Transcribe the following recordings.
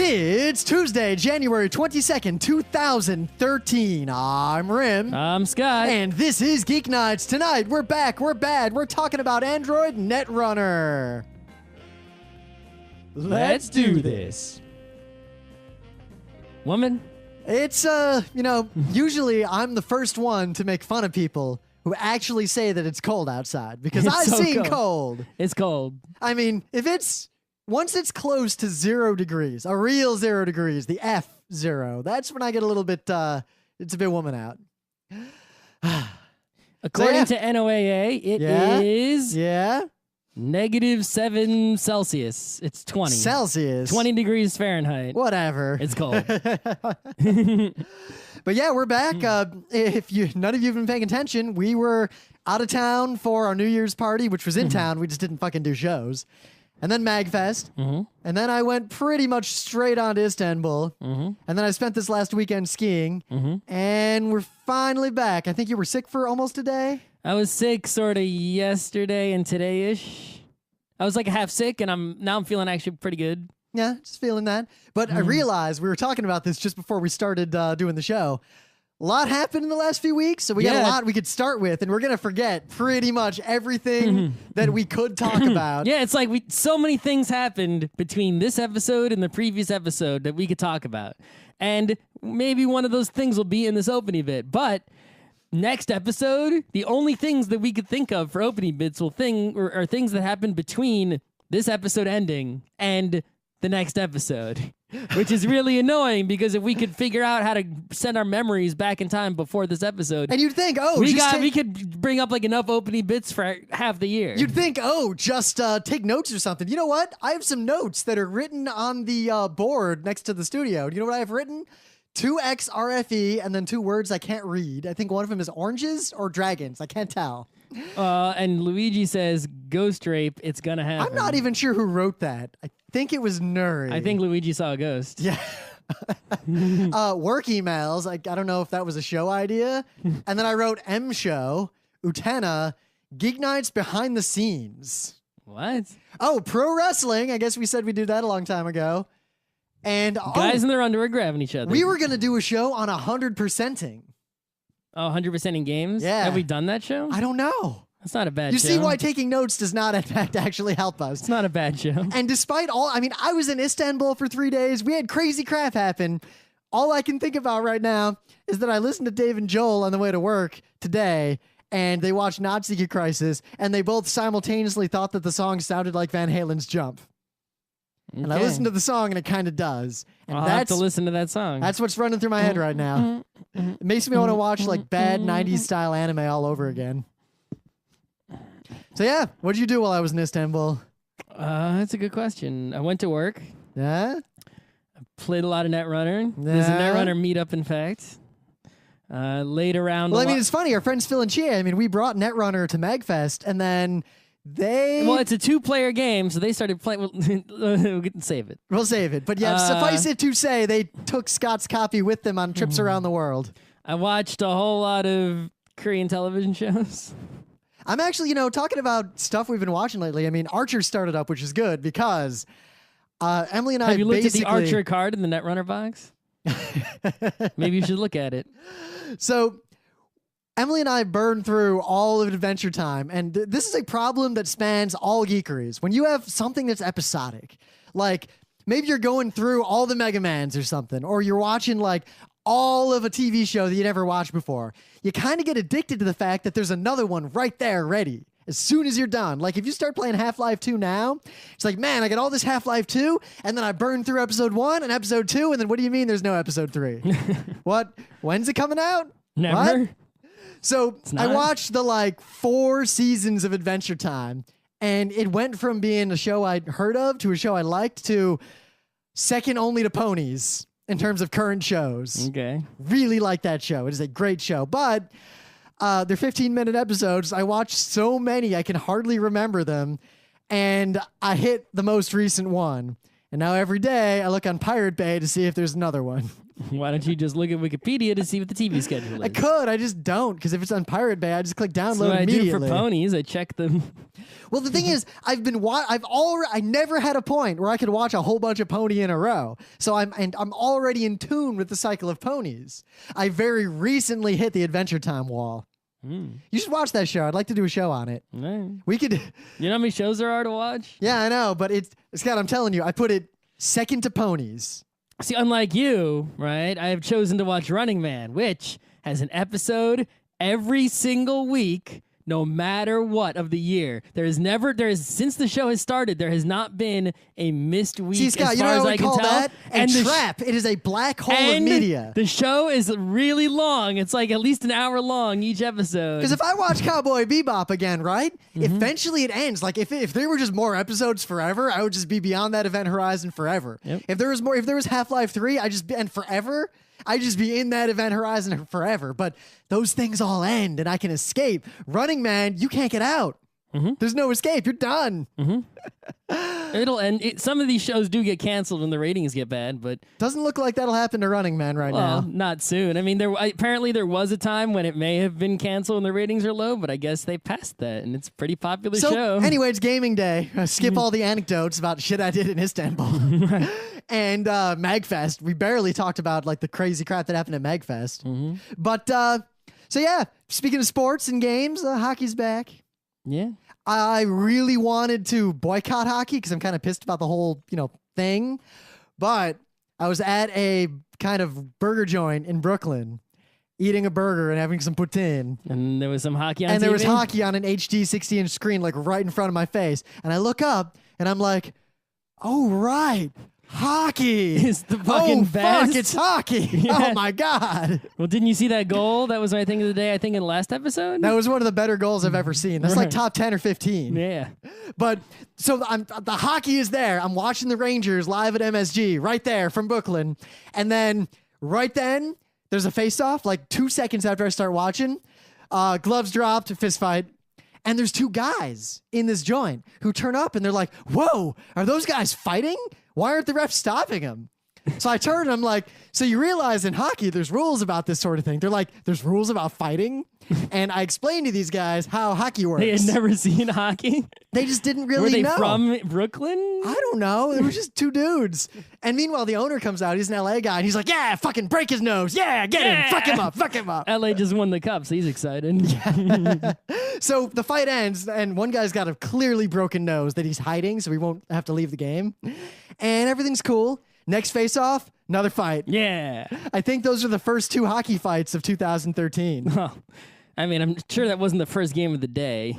It's Tuesday, January 22nd, 2013. I'm Rim. I'm Scott. And this is Geeknights. Tonight, we're back, we're bad, we're talking about Android Netrunner. Let's do this. Woman? It's, usually I'm the first one to make fun of people who actually say that it's cold outside, because I've seen cold. It's cold. I mean, once it's close to 0 degrees, a real 0 degrees, the F0, that's when I get a little bit, it's a bit woman out. According to NOAA, it is -7 Celsius. It's 20. Celsius? 20 degrees Fahrenheit. Whatever. It's cold. But yeah, we're back. If none of you have been paying attention, we were out of town for our New Year's party, which was in town. We just didn't fucking do shows. And then MagFest. And then I went pretty much straight on to Istanbul. And then I spent this last weekend skiing. And we're finally back. I think you were sick for almost a day. I was sick sort of yesterday and today-ish. I was like half sick, and now I'm feeling actually pretty good. Yeah, just feeling that. But I realized we were talking about this just before we started doing the show. A lot happened in the last few weeks, so we got a lot we could start with, and we're going to forget pretty much everything that we could talk about. Yeah, it's like so many things happened between this episode and the previous episode that we could talk about. And maybe one of those things will be in this opening bit. But next episode, the only things that we could think of for opening bits are things that happened between this episode ending and the next episode, which is really annoying, because if we could figure out how to send our memories back in time before this episode, and you'd think, we could bring up like enough opening bits for half the year. You'd think, just take notes or something. You know what? I have some notes that are written on the board next to the studio. Do you know what I have written? 2XRFE and then 2 words I can't read. I think one of them is oranges or dragons. I can't tell. And Luigi says, ghost rape, it's gonna happen. I'm not even sure who wrote that. I think it was Nuri. I think Luigi saw a ghost. Yeah. Work emails. I don't know if that was a show idea. And then I wrote M Show, Utena, Geeknights behind the scenes. What? Oh, pro wrestling. I guess we said we'd do that a long time ago. And guys in their underwear grabbing each other. We were going to do a show on 100%ing. Oh, 100% in games? Yeah. Have we done that show? I don't know. That's not a bad show. You see why taking notes does not, in fact, actually help us. It's not a bad show. And despite I was in Istanbul for 3 days. We had crazy crap happen. All I can think about right now is that I listened to Dave and Joel on the way to work today, and they watched Nazi Crisis, and they both simultaneously thought that the song sounded like Van Halen's Jump. And I listened to the song, and it kind of does. And I'll have to listen to that song. That's what's running through my head right now. It makes me want to watch like bad 90s style anime all over again. So yeah, what did you do while I was in Istanbul? That's a good question. I went to work. Yeah? I played a lot of Netrunner. There's a Netrunner meetup, in fact. Laid around Well, it's funny. Our friends Phil and Chia, we brought Netrunner to MagFest, and then Well, it's a 2-player game, so they started playing. We'll save it. We'll save it. But yeah, suffice it to say, they took Scott's copy with them on trips around the world. I watched a whole lot of Korean television shows. I'm actually, talking about stuff we've been watching lately. Archer started up, which is good, because Emily and I Have you looked at the Archer card in the Netrunner box? Maybe you should look at it. So Emily and I burned through all of Adventure Time, and this is a problem that spans all geekeries. When you have something that's episodic, like maybe you're going through all the Mega Mans or something, or you're watching like all of a TV show that you never watched before, you kind of get addicted to the fact that there's another one right there ready as soon as you're done. Like if you start playing Half-Life 2 now, it's like, man, I got all this Half-Life 2, and then I burned through episode 1 and episode 2, and then what do you mean there's no episode 3? What? When's it coming out? Never. What? So I watched the 4 seasons of Adventure Time, and it went from being a show I'd heard of to a show I liked to second only to Ponies in terms of current shows. Okay. Really like that show. It is a great show, but they're 15-minute episodes. I watched so many I can hardly remember them, and I hit the most recent one. And now every day I look on Pirate Bay to see if there's another one. Why don't you just look at Wikipedia to see what the TV schedule is? I could. I just don't, because if it's on Pirate Bay, I just click download That's what immediately. I do for ponies. I check them. Well, the thing is, I never had a point where I could watch a whole bunch of pony in a row. So I'm already in tune with the cycle of ponies. I very recently hit the Adventure Time wall. You should watch that show. I'd like to do a show on it. We could. You know how many shows there are to watch? Yeah, I know, but Scott, I'm telling you, I put it second to ponies. See, unlike you, right, I have chosen to watch Running Man, which has an episode every single week, no matter what of the year. Since the show has started, there has not been a missed week. See, Scott, as you know far what as we I can call tell. that? And A trap. It is a black hole of media. The show is really long. It's like at least an hour long each episode. Because if I watch Cowboy Bebop again, right? Eventually it ends. Like if there were just more episodes forever, I would just be beyond that event horizon forever. Yep. If there was Half-Life 3, I'd just be in that event horizon forever. But those things all end and I can escape. Running Man, you can't get out. There's no escape. You're done. It'll end. Some of these shows do get canceled when the ratings get bad, but Doesn't look like that'll happen to Running Man right now. not soon. I mean, apparently there was a time when it may have been canceled and the ratings are low, but I guess they passed that, and it's a pretty popular show. Anyway, it's gaming day. Skip all the anecdotes about shit I did in Istanbul. And MagFest. We barely talked about like the crazy crap that happened at MagFest. But so yeah, speaking of sports and games, hockey's back. Yeah. I really wanted to boycott hockey because I'm kind of pissed about the whole, thing. But I was at a kind of burger joint in Brooklyn, eating a burger and having some poutine. And there was some hockey on And there was TV? hockey on an HD 60-inch screen, like right in front of my face. And I look up and I'm like, oh, right. Hockey is the fucking best. Fuck, it's hockey. Yeah. Oh my God. Well, didn't you see that goal? That was my thing of the day, I think, in the last episode. That was one of the better goals I've ever seen. That's like top 10 or 15. Yeah. But so the hockey is there. I'm watching the Rangers live at MSG right there from Brooklyn. And then right then there's a face-off like 2 seconds after I start watching. Gloves dropped, fist fight. And there's two guys in this joint who turn up and they're like, whoa, are those guys fighting? Why aren't the refs stopping them? So I turn and I'm like, so you realize in hockey, there's rules about this sort of thing. They're like, there's rules about fighting. And I explained to these guys how hockey works. They had never seen hockey. They just didn't really Were they know. from Brooklyn? I don't know. They were just two dudes. And meanwhile, the owner comes out. He's an LA guy. And he's like, yeah, fucking break his nose. Yeah, get him. Fuck him up. Fuck him up. LA just won the cup, so he's excited. So the fight ends, and one guy's got a clearly broken nose that he's hiding, so he won't have to leave the game. And everything's cool. Next face-off, another fight. Yeah. I think those are the first two hockey fights of 2013. Well, I mean, I'm sure that wasn't the first game of the day.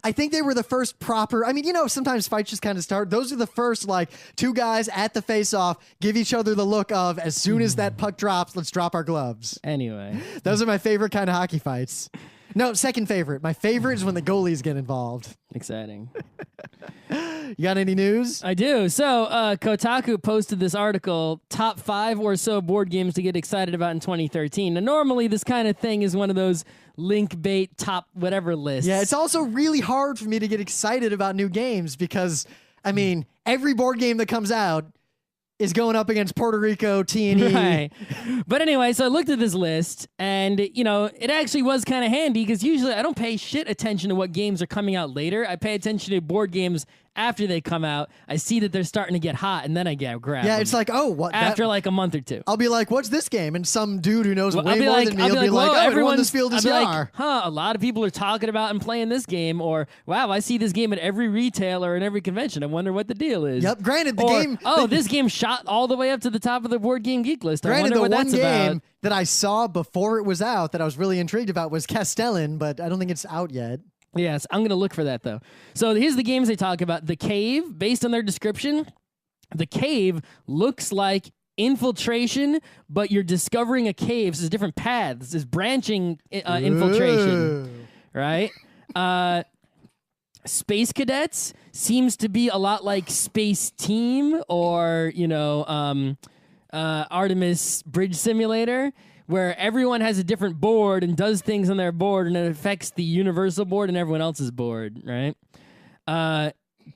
I think they were the first proper. I mean, sometimes fights just kind of start. Those are the first, like, two guys at the face-off give each other the look of, as soon as that puck drops, let's drop our gloves. Anyway. Those are my favorite kind of hockey fights. No, second favorite. My favorite is when the goalies get involved. Exciting. You got any news? I do. So, Kotaku posted this article, top 5 or so board games to get excited about in 2013. Now, normally this kind of thing is one of those link bait top whatever lists. Yeah, it's also really hard for me to get excited about new games because, I mean, every board game that comes out is going up against Puerto Rico, T&E. Right. But anyway, so I looked at this list, and, it actually was kind of handy because usually I don't pay shit attention to what games are coming out later. I pay attention to board games after they come out. I see that they're starting to get hot, and then I grab Yeah, them. it's like, oh, what? After like a month or two. I'll be like, what's this game? And some dude who knows way I'll be more like, than me will be like, oh, everyone in this field is I'll be Yar. like, a lot of people are talking about and playing this game, or wow, I see this game at every retailer and every convention. I wonder what the deal is. Yep, granted, the Or, game... this game shot all the way up to the top of the Board Game Geek list. Granted, I the wonder what one that's game about. that I saw before it was out that I was really intrigued about was Castellan, but I don't think it's out yet. Yes, I'm going to look for that, though. So here's the games they talk about. The Cave, based on their description, The Cave looks like infiltration, but you're discovering a cave. So there's different paths. There's branching infiltration, right? Space Cadets seems to be a lot like Space Team or, Artemis Bridge Simulator, where everyone has a different board and does things on their board, and it affects the universal board and everyone else's board, right?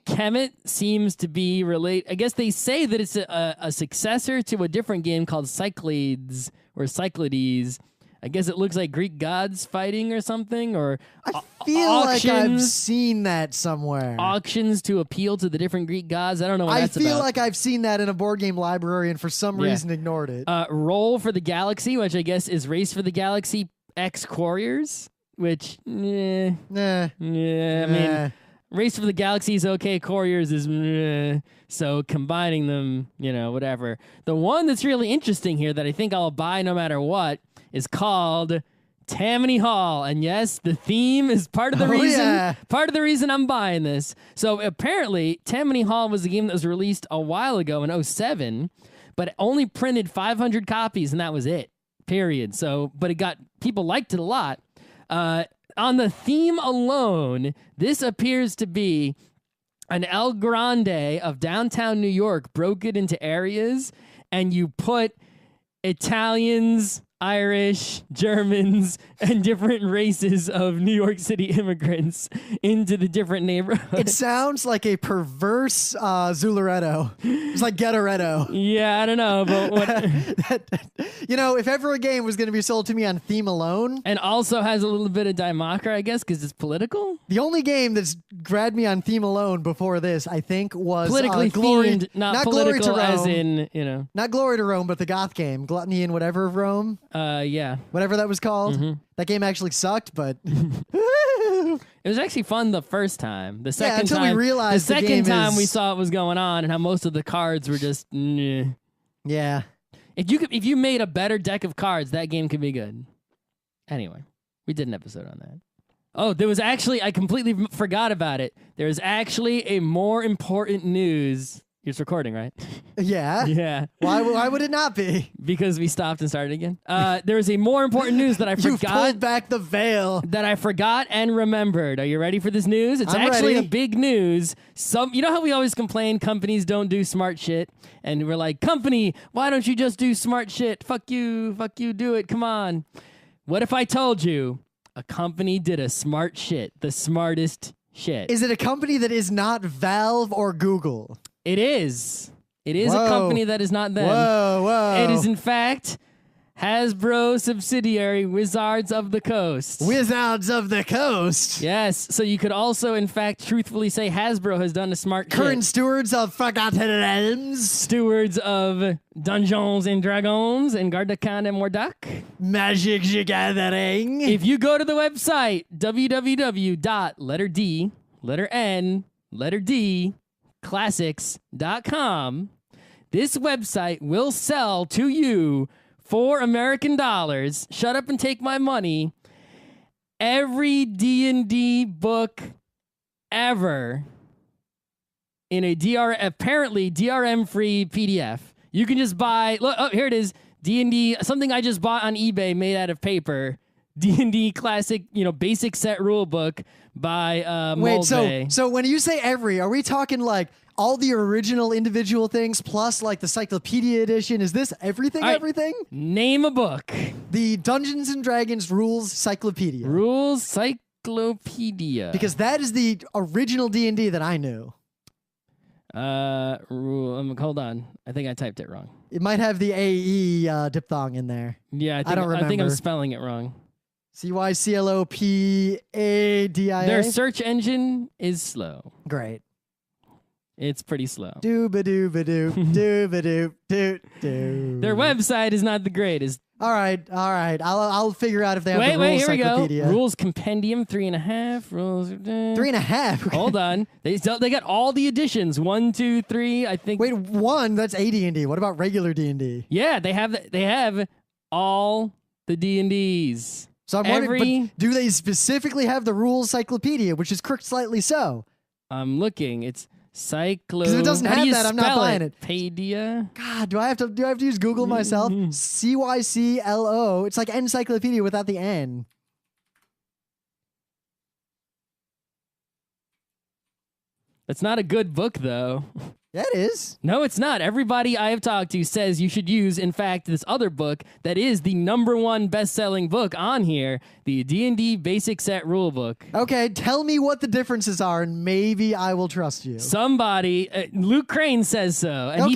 Kemet seems to be I guess they say that it's a successor to a different game called Cyclades or Cyclades. I guess it looks like Greek gods fighting or something, or I feel like I've seen that somewhere. Auctions to appeal to the different Greek gods. I don't know what that's about. I feel like I've seen that in a board game library and for some reason ignored it. Roll for the Galaxy, which I guess is Race for the Galaxy X Quarriers, which, I mean, Race for the Galaxy is okay, Quarriers is so combining them, whatever. The one that's really interesting here that I think I'll buy no matter what is called Tammany Hall. And yes, the theme is part of the reason I'm buying this. So apparently Tammany Hall was a game that was released a while ago in 2007, but it only printed 500 copies and that was it. Period. So, but people liked it a lot. On the theme alone, this appears to be an El Grande of downtown New York broken into areas, and you put Italians, Irish, Germans, and different races of New York City immigrants into the different neighborhoods. It sounds like a perverse Zularetto. It's like Ghettoretto. Yeah, I don't know, but what... if ever a game was going to be sold to me on theme alone... And also has a little bit of Daimaka, I guess, because it's political? The only game that's grabbed me on theme alone before this, I think, was... Politically themed, not political Glory to Rome, as in, Not Glory to Rome, but the goth game, Gluttony and whatever of Rome. Yeah. Whatever that was called. Mm-hmm. That game actually sucked, but... It was actually fun the first time. The second until we realized the second time is... we saw what was going on and how most of the cards were just... Yeah. If you made a better deck of cards, that game could be good. Anyway, we did an episode on that. Oh, there was actually... I completely forgot about it. There is actually a more important news... It's recording, right? Yeah. Yeah. Why would it not be? Because we stopped and started again. There is a more important news that I forgot. You've pulled back the veil. That I forgot and remembered. Are you ready for this news? It's I'm actually ready. a big news. You know how we always complain companies don't do smart shit? And we're like, company, why don't you just do smart shit? Fuck you, do it, come on. What if I told you a company did a smart shit, the smartest shit? Is it a company that is not Valve or Google? It is. It is a company that is not them. Whoa. It is, in fact, Hasbro subsidiary Wizards of the Coast. Wizards of the Coast? Yes. So you could also, in fact, truthfully say Hasbro has done a smart Current shit. stewards of Forgotten Realms. Stewards of Dungeons and Dragons and Gardakan and Mordak. Magic the Gathering. If you go to the website, classics.com, this website will sell to you for American dollars, shut up and take my money, every D&D book ever in a apparently DRM-free PDF. You can just buy, look, oh, here it is, D&D, something I just bought on eBay made out of paper. D&D classic, basic set rule book by Wait, Mulvey. so when you say every, are we talking like all the original individual things plus like the Cyclopedia edition? Is this everything, everything? Name a book. The Dungeons and Dragons Rules Cyclopedia. Rules Cyclopedia. Because that is the original D&D that I knew. Hold on. I think I typed it wrong. It might have the AE diphthong in there. Yeah, I don't remember. I think I'm spelling it wrong. Cyclopedia. Their search engine is slow. Great. It's pretty slow. Doo-ba-doo-ba-doo, doo-ba-doo-doo-doo. Their website is not the greatest. All right. I'll figure out if they have the Rules here Cyclopedia. We go. Rules Compendium 3.5. Rules 3.5. Hold on. They got all the editions. 1, 2, 3. I think. Wait, 1. That's AD&D. What about regular D&D? Yeah, they have all the D&Ds. So I'm wondering, but do they specifically have the Rules Cyclopedia, which is crooked slightly so? I'm looking. It's Cyclo. Because if it doesn't have that, I'm not buying it. Pedia. God, do I have to use Google myself? CYCLO. It's like encyclopedia without the N. It's not a good book though. Yeah, it is. No, it's not. Everybody I have talked to says you should use, in fact, this other book that is the #1 best-selling book on here, the D&D Basic Set Rulebook. Okay, tell me what the differences are, and maybe I will trust you. Somebody, Luke Crane says so, and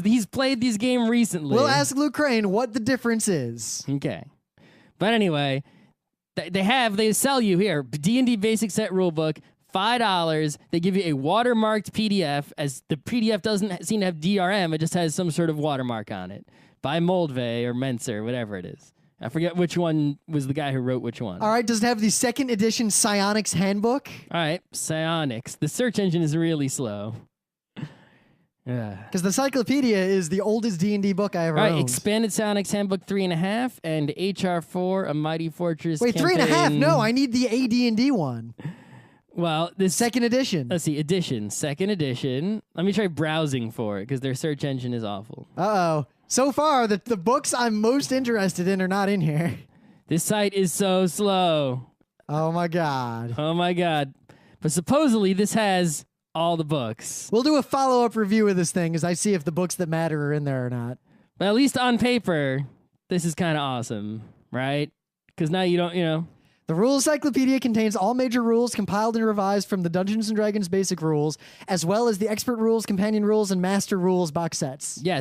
he's played these games recently. We'll ask Luke Crane what the difference is. Okay. But anyway, they sell you here, D&D Basic Set Rulebook, $5. They give you a watermarked PDF, as the PDF doesn't seem to have DRM. It just has some sort of watermark on it by Moldve or Menser, whatever it is. I forget which one was the guy who wrote which one. All right, does it have the 2nd edition Psionics Handbook? All right, Psionics. The search engine is really slow. Because the Cyclopedia is the oldest D&D book I ever owned. All right, Expanded Psionics Handbook 3.5 and HR4, A Mighty Fortress Wait, campaign. 3.5? No, I need the AD&D one. Well, this 2nd edition. Let's see, edition, 2nd edition. Let me try browsing for it because their search engine is awful. Uh-oh. So far, the books I'm most interested in are not in here. This site is so slow. Oh, my God. Oh, my God. But supposedly this has all the books. We'll do a follow-up review of this thing as I see if the books that matter are in there or not. But at least on paper, this is kind of awesome, right? Because now you don't, The Rules Cyclopedia contains all major rules compiled and revised from the Dungeons & Dragons basic rules, as well as the Expert Rules, Companion Rules, and Master Rules box sets. Yeah,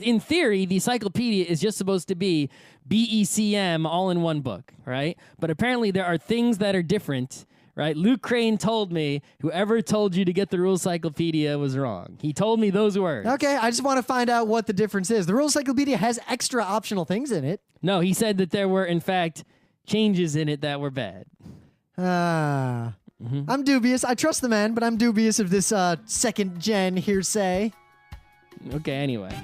in theory, the Cyclopedia is just supposed to be BECM all in one book, right? But apparently there are things that are different, right? Luke Crane told me, whoever told you to get the Rules Cyclopedia was wrong. He told me those words. Okay, I just want to find out what the difference is. The Rules Cyclopedia has extra optional things in it. No, he said that there were, in fact, changes in it that were bad. I'm dubious. I trust the man, but I'm dubious of this 2nd gen hearsay. Okay, anyway.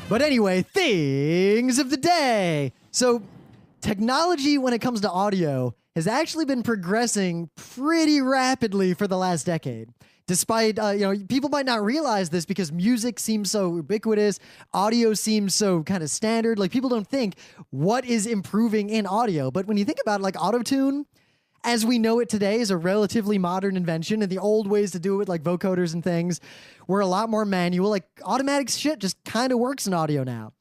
But anyway, things of the day. So technology when it comes to audio has actually been progressing pretty rapidly for the last decade. Despite, people might not realize this because music seems so ubiquitous, audio seems so kind of standard. Like, people don't think what is improving in audio. But when you think about it, like autotune, as we know it today, is a relatively modern invention. And the old ways to do it, like vocoders and things, were a lot more manual. Like, automatic shit just kind of works in audio now.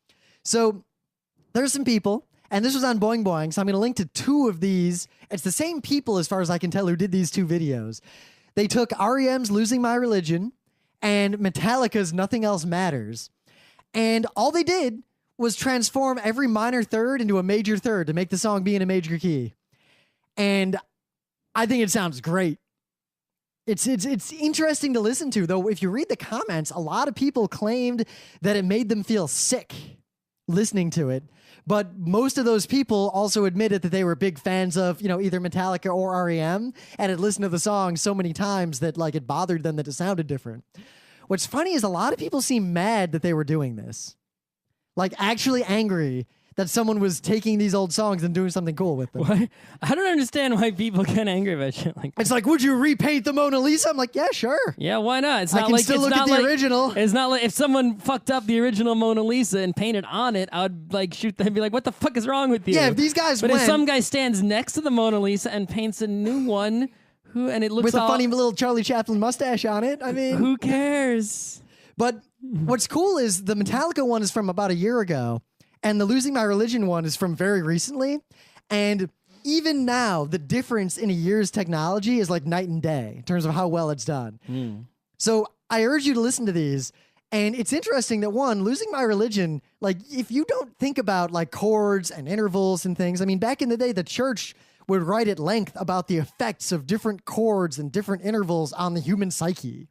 So there's some people, and this was on Boing Boing, so I'm going to link to 2 of these. It's the same people, as far as I can tell, who did these 2 videos. They took REM's Losing My Religion and Metallica's Nothing Else Matters, and all they did was transform every minor third into a major third to make the song be in a major key. And I think it sounds great. It's interesting to listen to, though. If you read the comments, a lot of people claimed that it made them feel sick listening to it. But most of those people also admitted that they were big fans of, either Metallica or REM, and had listened to the song so many times that, it bothered them that it sounded different. What's funny is a lot of people seem mad that they were doing this. Actually angry that someone was taking these old songs and doing something cool with them. What? I don't understand why people get angry about shit like that. It's like, would you repaint the Mona Lisa? I'm like, yeah, sure. Yeah, why not? It's I not can like still it's look not at the like, original. It's not like if someone fucked up the original Mona Lisa and painted on it, I would shoot them and be like, what the fuck is wrong with you? Yeah, if these guys But if some guy stands next to the Mona Lisa and paints a new one, and it looks with a funny little Charlie Chaplin mustache on it, I mean, who cares? But what's cool is the Metallica one is from about a year ago, and the Losing My Religion one is from very recently. And even now, the difference in a year's technology is like night and day in terms of how well it's done. So I urge you to listen to these. And it's interesting that, one, Losing My Religion, if you don't think about chords and intervals and things, I mean, back in the day, the church would write at length about the effects of different chords and different intervals on the human psyche.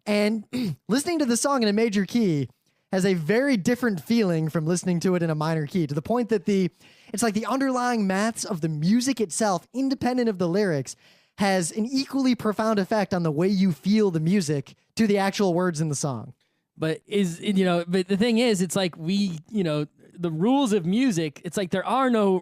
And listening to the song in a major key has a very different feeling from listening to it in a minor key, to the point that it's like the underlying maths of the music itself, independent of the lyrics, has an equally profound effect on the way you feel the music to the actual words in the song. But but the thing is, it's like the rules of music, it's like there are no,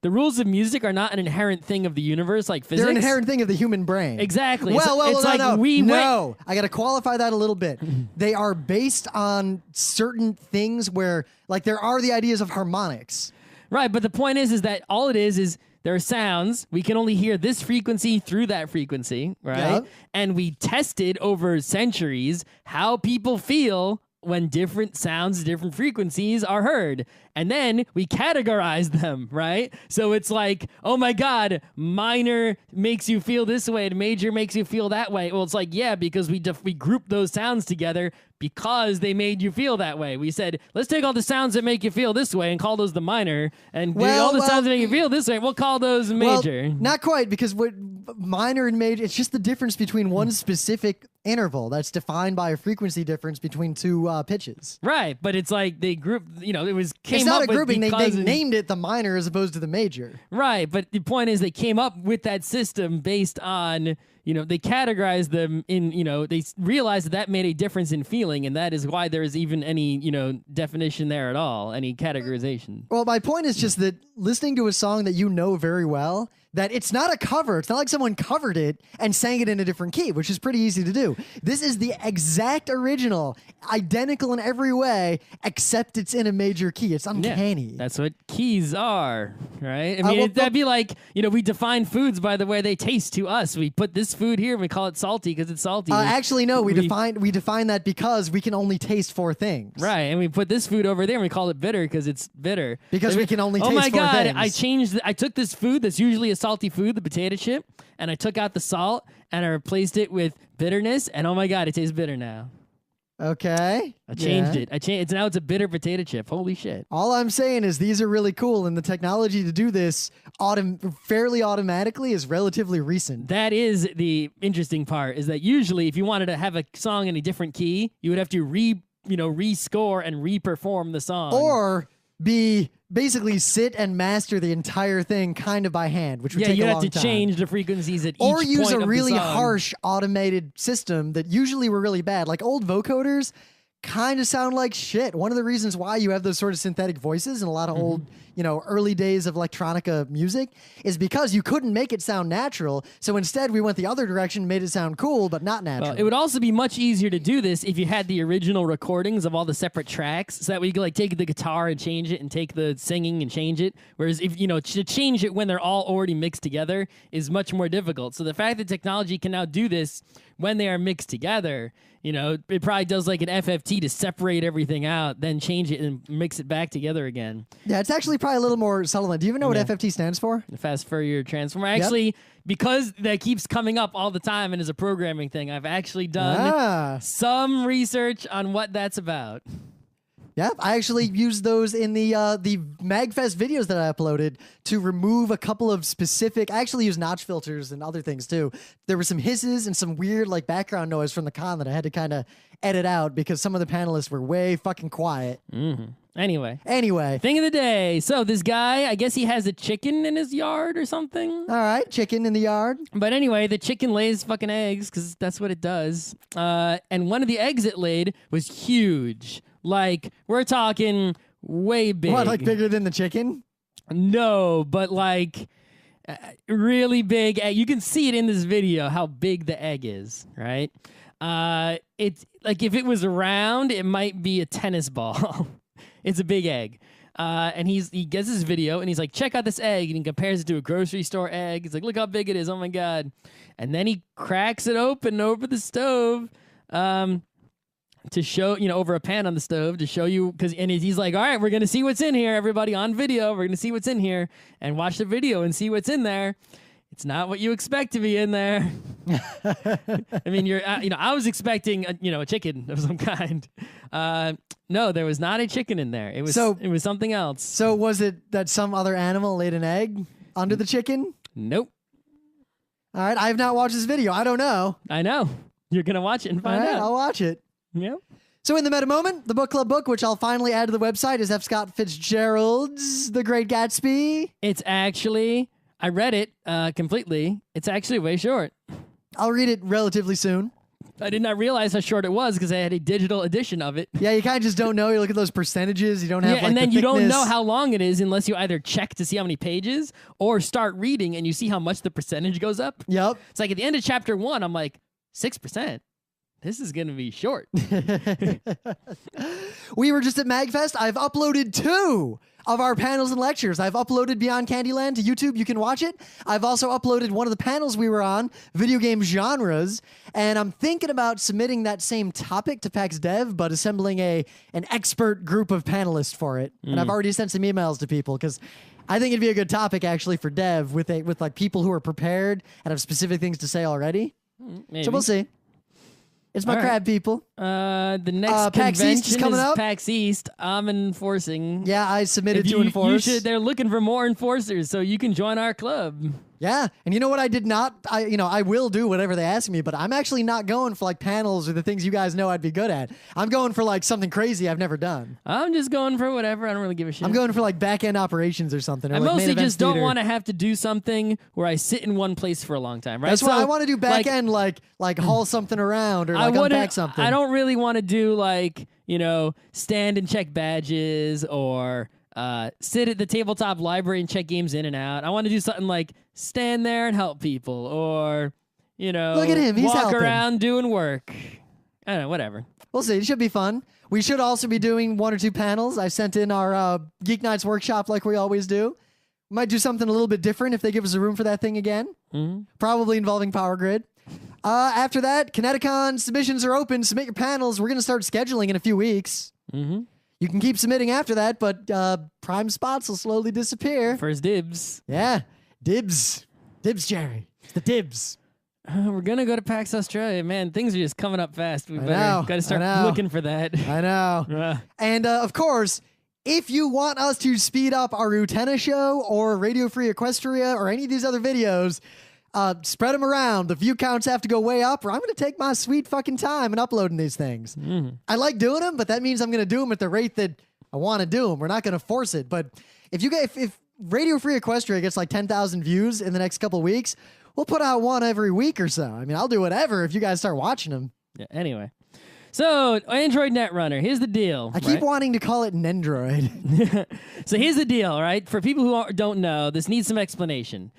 the rules of music are not an inherent thing of the universe, like physics. They're an inherent thing of the human brain. Exactly. No. I got to qualify that a little bit. They are based on certain things where, there are the ideas of harmonics. Right, but the point is that all it is there are sounds. We can only hear this frequency through that frequency, right? Yep. And we tested over centuries how people feel when different sounds, different frequencies are heard. And then we categorize them, right? So it's like, oh my God, minor makes you feel this way and major makes you feel that way. Well, it's like, yeah, because we group those sounds together because they made you feel that way. We said, let's take all the sounds that make you feel this way and call those the minor, and all the sounds that make you feel this way, we'll call those major. Well, not quite, because what minor and major, it's just the difference between one specific interval that's defined by a frequency difference between two pitches. Right, but it's like they grouped, it was came it's not up a grouping. with They named it the minor as opposed to the major. Right, but the point is they came up with that system based on, they categorized them in, they realized that made a difference in feeling, and that is why there is even any, definition there at all, any categorization. Well, my point is just that listening to a song that you know very well, that it's not a cover. It's not like someone covered it and sang it in a different key, which is pretty easy to do. This is the exact original, identical in every way, except it's in a major key. It's uncanny. Yeah, that's what keys are, right? I mean, that'd be like, we define foods by the way they taste to us. We put this food here and we call it salty because it's salty. Actually, no, we define that because we can only taste 4 things. Right, and we put this food over there and we call it bitter because it's bitter. Because we can only taste 4 things. Oh my God, I took this food that's usually a salty food, the potato chip, and I took out the salt and I replaced it with bitterness, and oh my God, it tastes bitter now. Okay. I changed it. Now it's a bitter potato chip. Holy shit. All I'm saying is these are really cool, and the technology to do this fairly automatically is relatively recent. That is the interesting part, is that usually if you wanted to have a song in a different key, you would have to rescore and re-perform the song. Or basically sit and master the entire thing kind of by hand, which would take a long time. Yeah, you have to change the frequencies at each point or use a of really the song. harsh automated system that usually were really bad. Like old vocoders kind of sound like shit. One of the reasons why you have those sort of synthetic voices in a lot of old, early days of electronica music is because you couldn't make it sound natural. So instead we went the other direction, made it sound cool, but not natural. Well, it would also be much easier to do this if you had the original recordings of all the separate tracks, so that we could take the guitar and change it and take the singing and change it. Whereas if, to change it when they're all already mixed together is much more difficult. So the fact that technology can now do this when they are mixed together, it probably does like an FFT to separate everything out, then change it and mix it back together again. Yeah, it's actually probably a little more subtle. Do you even know what FFT stands for? Fast Fourier Transform. Actually, because that keeps coming up all the time and is a programming thing, I've actually done some research on what that's about. Yeah, I actually used those in the MagFest videos that I uploaded to remove a couple of specific. I actually used notch filters and other things too. There were some hisses and some weird background noise from the con that I had to kind of edit out because some of the panelists were way fucking quiet. Mm-hmm. Anyway, thing of the day. So this guy, I guess he has a chicken in his yard or something. All right, chicken in the yard. But anyway, the chicken lays fucking eggs because that's what it does. And one of the eggs it laid was huge. Like, we're talking way big. What, like bigger than the chicken? No, but really big egg. You can see it in this video how big the egg is, right? It's like if it was round, it might be a tennis ball. It's a big egg. And he gets this video and he's like, check out this egg. And he compares it to a grocery store egg. He's like, look how big it is. Oh my God. And then he cracks it open over the stove. To show, over a pan on the stove to show you, and he's like, all right, we're going to see what's in here, everybody on video. We're going to see what's in here and watch the video and see what's in there. It's not what you expect to be in there. I mean, I was expecting, a chicken of some kind. No, there was not a chicken in there. It was something else. So was it that some other animal laid an egg under the chicken? Nope. All right. I have not watched this video. I don't know. I know. You're going to watch it and find out. I'll watch it. Yeah. So in the meta moment, the book club book, which I'll finally add to the website, is F. Scott Fitzgerald's The Great Gatsby. It's actually, I read it completely. It's actually way short. I'll read it relatively soon. I did not realize how short it was because I had a digital edition of it. Yeah, you kind of just don't know. You look at those percentages. You don't have and then you don't know how long it is unless you either check to see how many pages or start reading and you see how much the percentage goes up. Yep. It's like at the end of chapter 1, I'm like, 6%. This is going to be short. We were just at MagFest. I've uploaded 2 of our panels and lectures. I've uploaded Beyond Candyland to YouTube. You can watch it. I've also uploaded one of the panels we were on, video game genres, and I'm thinking about submitting that same topic to PAX Dev, but assembling an expert group of panelists for it. And I've already sent some emails to people because I think it'd be a good topic actually for Dev with like people who are prepared and have specific things to say already. Maybe. So we'll see. It's my crab people. The next PAX convention East is coming up. PAX East. I'm enforcing. Yeah, I submitted to enforce. They're looking for more enforcers, so you can join our club. Yeah, and you know what I did not? I will do whatever they ask me, but I'm actually not going for like panels or the things you guys know I'd be good at. I'm going for like something crazy I've never done. I'm just going for whatever. I don't really give a shit. I'm going for like back-end operations or something. Or I like mostly just don't theater. want to have to do something where I sit in one place for a long time, right? That's why So, I want to do back-end, like haul something around or like unpack something. I don't really want to do like, stand and check badges or sit at the tabletop library and check games in and out. I want to do something like stand there and help people or, Look at him. He's walk helping. around doing work. I don't know, whatever. We'll see. It should be fun. We should also be doing 1 or 2 panels. I sent in our Geeknights workshop like we always do. We might do something a little bit different if they give us a room for that thing again. Probably involving Power Grid. After that, Kineticon submissions are open. Submit your panels. We're going to start scheduling in a few weeks. You can keep submitting after that, but prime spots will slowly disappear. First dibs. Yeah. Dibs. Dibs, Jerry. It's the dibs. We're going to go to PAX Australia. Man, things are just coming up fast. We know, got to start I know. looking for that. I know. And of course, if you want us to speed up our Utena show or Radio Free Equestria or any of these other videos, spread them around. The view counts have to go way up, or I'm going to take my sweet fucking time in uploading these things. I like doing them, but that means I'm going to do them at the rate that I want to do them. We're not going to force it. But if Radio Free Equestria gets like 10,000 views in the next couple weeks, we'll put out one every week or so. I mean, I'll do whatever if you guys start watching them. Yeah, anyway. So, Android Netrunner, here's the deal. I keep wanting to call it Nendroid. So here's the deal, right? For people who don't know, this needs some explanation.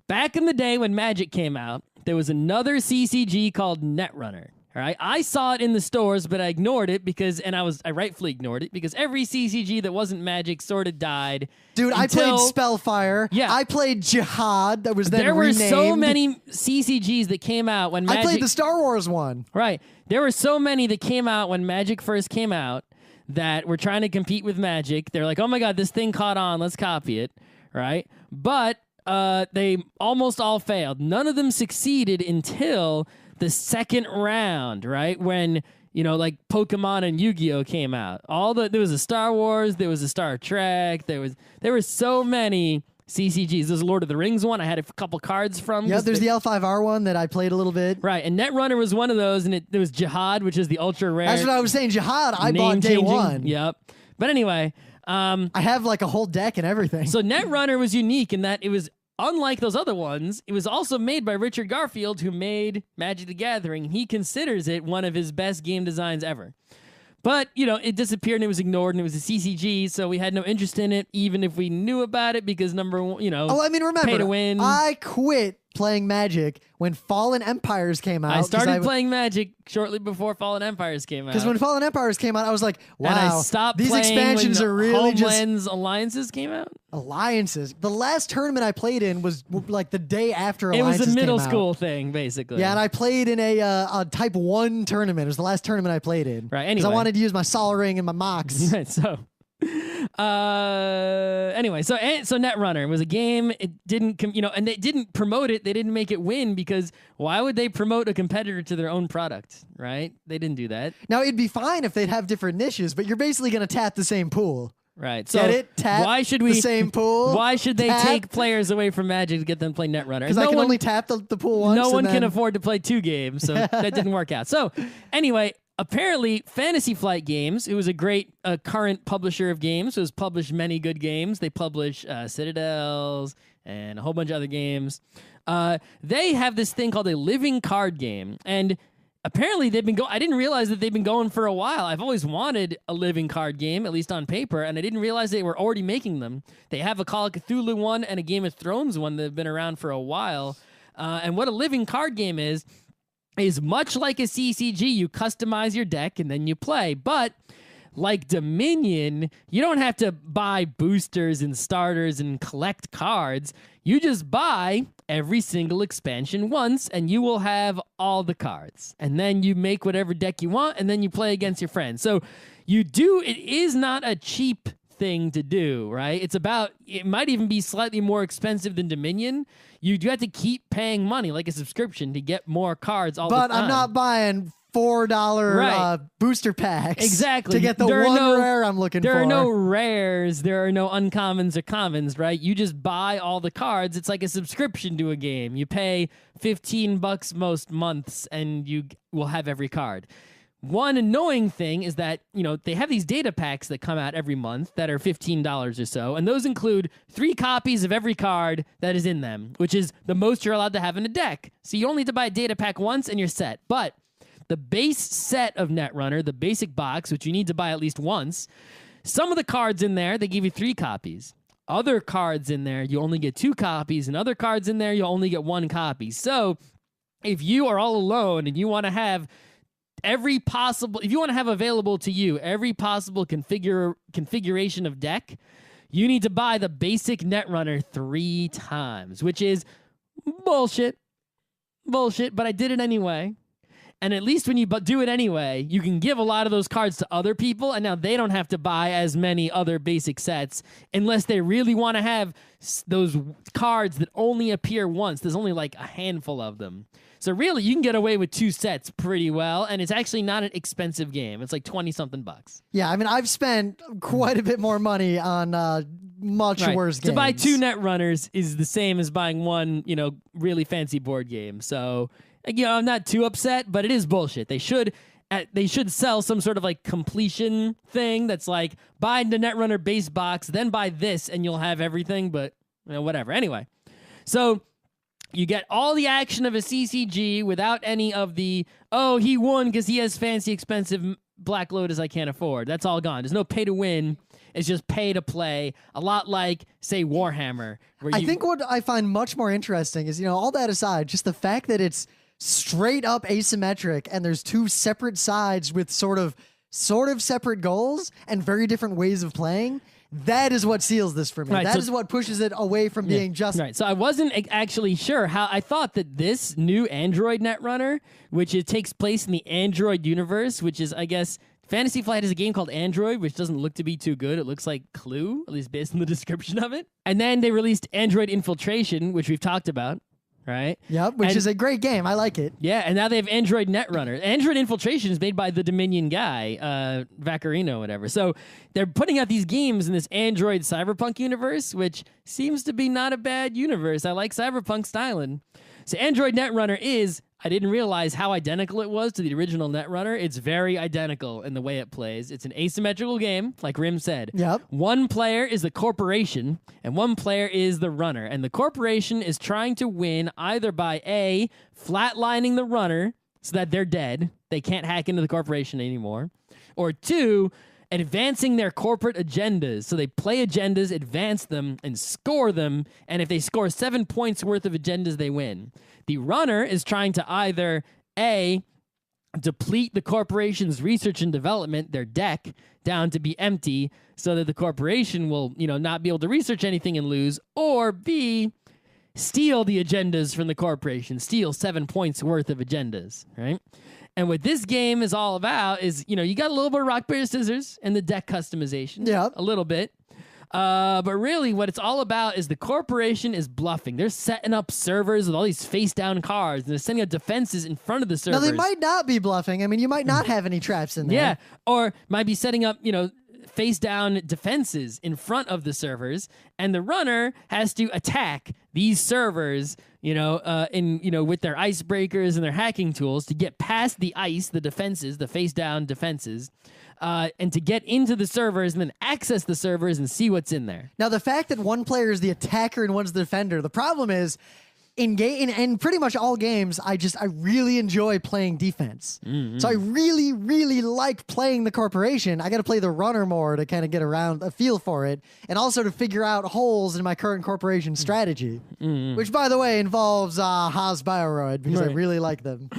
Back in the day when Magic came out, there was another CCG called Netrunner. All right, I saw it in the stores, but I ignored it I rightfully ignored it because every CCG that wasn't Magic sort of died. Dude, I played Spellfire. Yeah. I played Jihad that was then There renamed. were so many CCGs that came out when Magic... I played the Star Wars one. Right. There were so many that came out when Magic first came out that were trying to compete with Magic. They're like, oh my God, this thing caught on. Let's copy it. Right? But they almost all failed. None of them succeeded until the second round, right? When, like Pokemon and Yu-Gi-Oh came out. There was a Star Wars, there was a Star Trek, there were so many CCGs. There's a Lord of the Rings one I had a couple cards from. Yeah, there's the L5R one that I played a little bit. Right, and Netrunner was one of those, and there was Jihad, which is the ultra rare. That's what I was saying. Jihad, I bought day one. Yep. But anyway. I have like a whole deck and everything. So Netrunner was unique in that it was, unlike those other ones, it was also made by Richard Garfield, who made Magic the Gathering, and he considers it one of his best game designs ever. But, it disappeared and it was ignored and it was a CCG, so we had no interest in it, even if we knew about it, because remember, remember, pay to win. I quit playing Magic when Fallen Empires came out. I started playing Magic shortly before Fallen Empires came out. Because when Fallen Empires came out, I was like, wow, and I stopped these playing expansions when are really Homelands just... Alliances came out? Alliances. The last tournament I played in was like the day after Alliances It was a middle came school out. thing, basically. Yeah, and I played in a Type 1 tournament. It was the last tournament I played in. Right, Because anyway. I wanted to use my Sol Ring and my Mox. Right, so... anyway, so Netrunner was a game. It didn't, and they didn't promote it. They didn't make it win because why would they promote a competitor to their own product, right? They didn't do that. Now, it'd be fine if they'd have different niches, but you're basically going to tap the same pool. Right. So Get it? Tap why should we the same pool? Why should they take players away from Magic to get them to play Netrunner? Because I can only tap the pool once. No one then... can afford to play 2 games, so that didn't work out. So anyway, apparently Fantasy Flight Games, who is a great current publisher of games, who has published many good games. They publish Citadels and a whole bunch of other games. They have this thing called a living card game, and apparently they've been I didn't realize that they've been going for a while. I've always wanted a living card game, at least on paper, and I didn't realize they were already making them. They have a Call of Cthulhu one and a Game of Thrones one that have been around for a while. And what a living card game is much like a CCG. You customize your deck and then you play. But like Dominion, you don't have to buy boosters and starters and collect cards. You just buy every single expansion once, and you will have all the cards. And then you make whatever deck you want, and then you play against your friends. So it is not a cheap thing to do, right? It might even be slightly more expensive than Dominion. You do have to keep paying money, like a subscription, to get more cards all the time. But I'm not buying $4 booster packs exactly to get the rare I'm looking for. There are no rares. There are no uncommons or commons, right? You just buy all the cards. It's like a subscription to a game. You pay $15 most months, and you will have every card. One annoying thing is that, they have these data packs that come out every month that are $15 or so, and those include 3 copies of every card that is in them, which is the most you're allowed to have in a deck. So you only need to buy a data pack once and you're set. But the base set of Netrunner, the basic box, which you need to buy at least once, some of the cards in there, they give you 3 copies. Other cards in there, you only get 2 copies, and other cards in there, you only get 1 copy. So if you are all alone and you want to have if you want to have available to you every possible configuration of deck, you need to buy the basic Netrunner 3 times, which is bullshit, but I did it anyway. And at least when you do it anyway, you can give a lot of those cards to other people, and now they don't have to buy as many other basic sets unless they really want to have those cards that only appear once. There's only like a handful of them. So really, you can get away with 2 sets pretty well, and it's actually not an expensive game. It's like 20-something bucks. Yeah, I mean, I've spent quite a bit more money on much worse games. To buy 2 Netrunners is the same as buying 1, really fancy board game. So, I'm not too upset, but it is bullshit. They should sell some sort of like completion thing that's like, buy the Netrunner base box, then buy this, and you'll have everything, but whatever. Anyway, so you get all the action of a CCG without any of the, he won because he has fancy, expensive Black Lotus I can't afford. That's all gone. There's no pay to win. It's just pay to play. A lot like, say, Warhammer. I think what I find much more interesting is, all that aside, just the fact that it's straight up asymmetric and there's 2 separate sides with sort of separate goals and very different ways of playing. That is what seals this for me. Right, that is what pushes it away from being just... Right, so I wasn't actually sure how... I thought that this new Android Netrunner, which takes place in the Android universe, which is, I guess... Fantasy Flight is a game called Android, which doesn't look to be too good. It looks like Clue, at least based on the description of it. And then they released Android Infiltration, which we've talked about. Right? Yep, which is a great game. I like it. Yeah, and now they have Android Netrunner. Android Infiltration is made by the Dominion guy, Vaccarino, whatever. So they're putting out these games in this Android Cyberpunk universe, which seems to be not a bad universe. I like Cyberpunk styling. So Android Netrunner is, I didn't realize how identical it was to the original Netrunner. It's very identical in the way it plays. It's an asymmetrical game, like Rim said. Yep. One player is the corporation, and one player is the runner. And the corporation is trying to win either by A, flatlining the runner so that they're dead. They can't hack into the corporation anymore. Or 2, advancing their corporate agendas. So they play agendas, advance them, and score them. And if they score 7 points worth of agendas, they win. The runner is trying to either A, deplete the corporation's research and development, their deck, down to be empty so that the corporation will, not be able to research anything and lose, or B, steal the agendas from the corporation, steal 7 points worth of agendas, right? And what this game is all about is, you got a little bit of rock, paper, scissors and the deck customization. Yeah. A little bit. But really what it's all about is the corporation is bluffing. They're setting up servers with all these face-down cards, and they're sending out defenses in front of the servers. Now, they might not be bluffing. I mean, you might not have any traps in there. Yeah, or might be setting up, face-down defenses in front of the servers, and the runner has to attack these servers, with their icebreakers and their hacking tools to get past the ice, the defenses, the face-down defenses, and to get into the servers and then access the servers and see what's in there. Now, the fact that one player is the attacker and one's the defender, the problem is in pretty much all games, I really enjoy playing defense. So I really, really like playing the corporation. I got to play the runner more to kind of get around a feel for it, and also to figure out holes in my current corporation strategy, which, by the way, involves Haas Bioroid, because I really like them.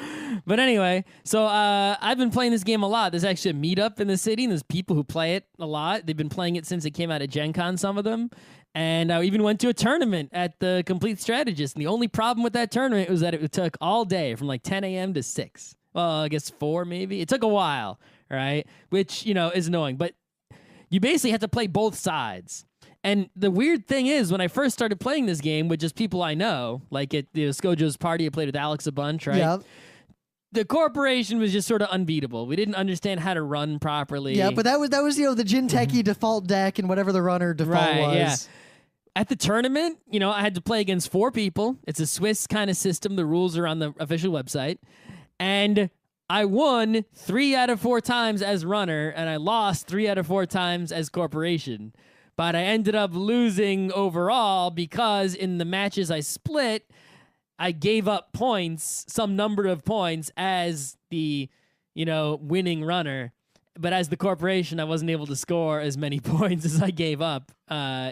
But anyway, so I've been playing this game a lot. There's actually a meetup in the city, and there's people who play it a lot. They've been playing it since it came out at Gen Con, some of them. And I even went to a tournament at the Complete Strategist. And the only problem with that tournament was that it took all day from like 10 a.m. to 6. Well, I guess 4 maybe. It took a while, right? Which, is annoying. But you basically have to play both sides. And the weird thing is, when I first started playing this game with just people I know, like at Skojo's party, I played with Alex a bunch, right? Yep. The corporation was just sort of unbeatable. We didn't understand how to run properly. Yeah, but that was the Jin Techie default deck and whatever the runner default was. Yeah. At the tournament, I had to play against 4 people. It's a Swiss kind of system. The rules are on the official website. And I won 3 out of 4 times as runner, and I lost 3 out of 4 times as corporation. But I ended up losing overall because in the matches I split, I gave up points, some number of points, as the, winning runner. But as the corporation, I wasn't able to score as many points as I gave up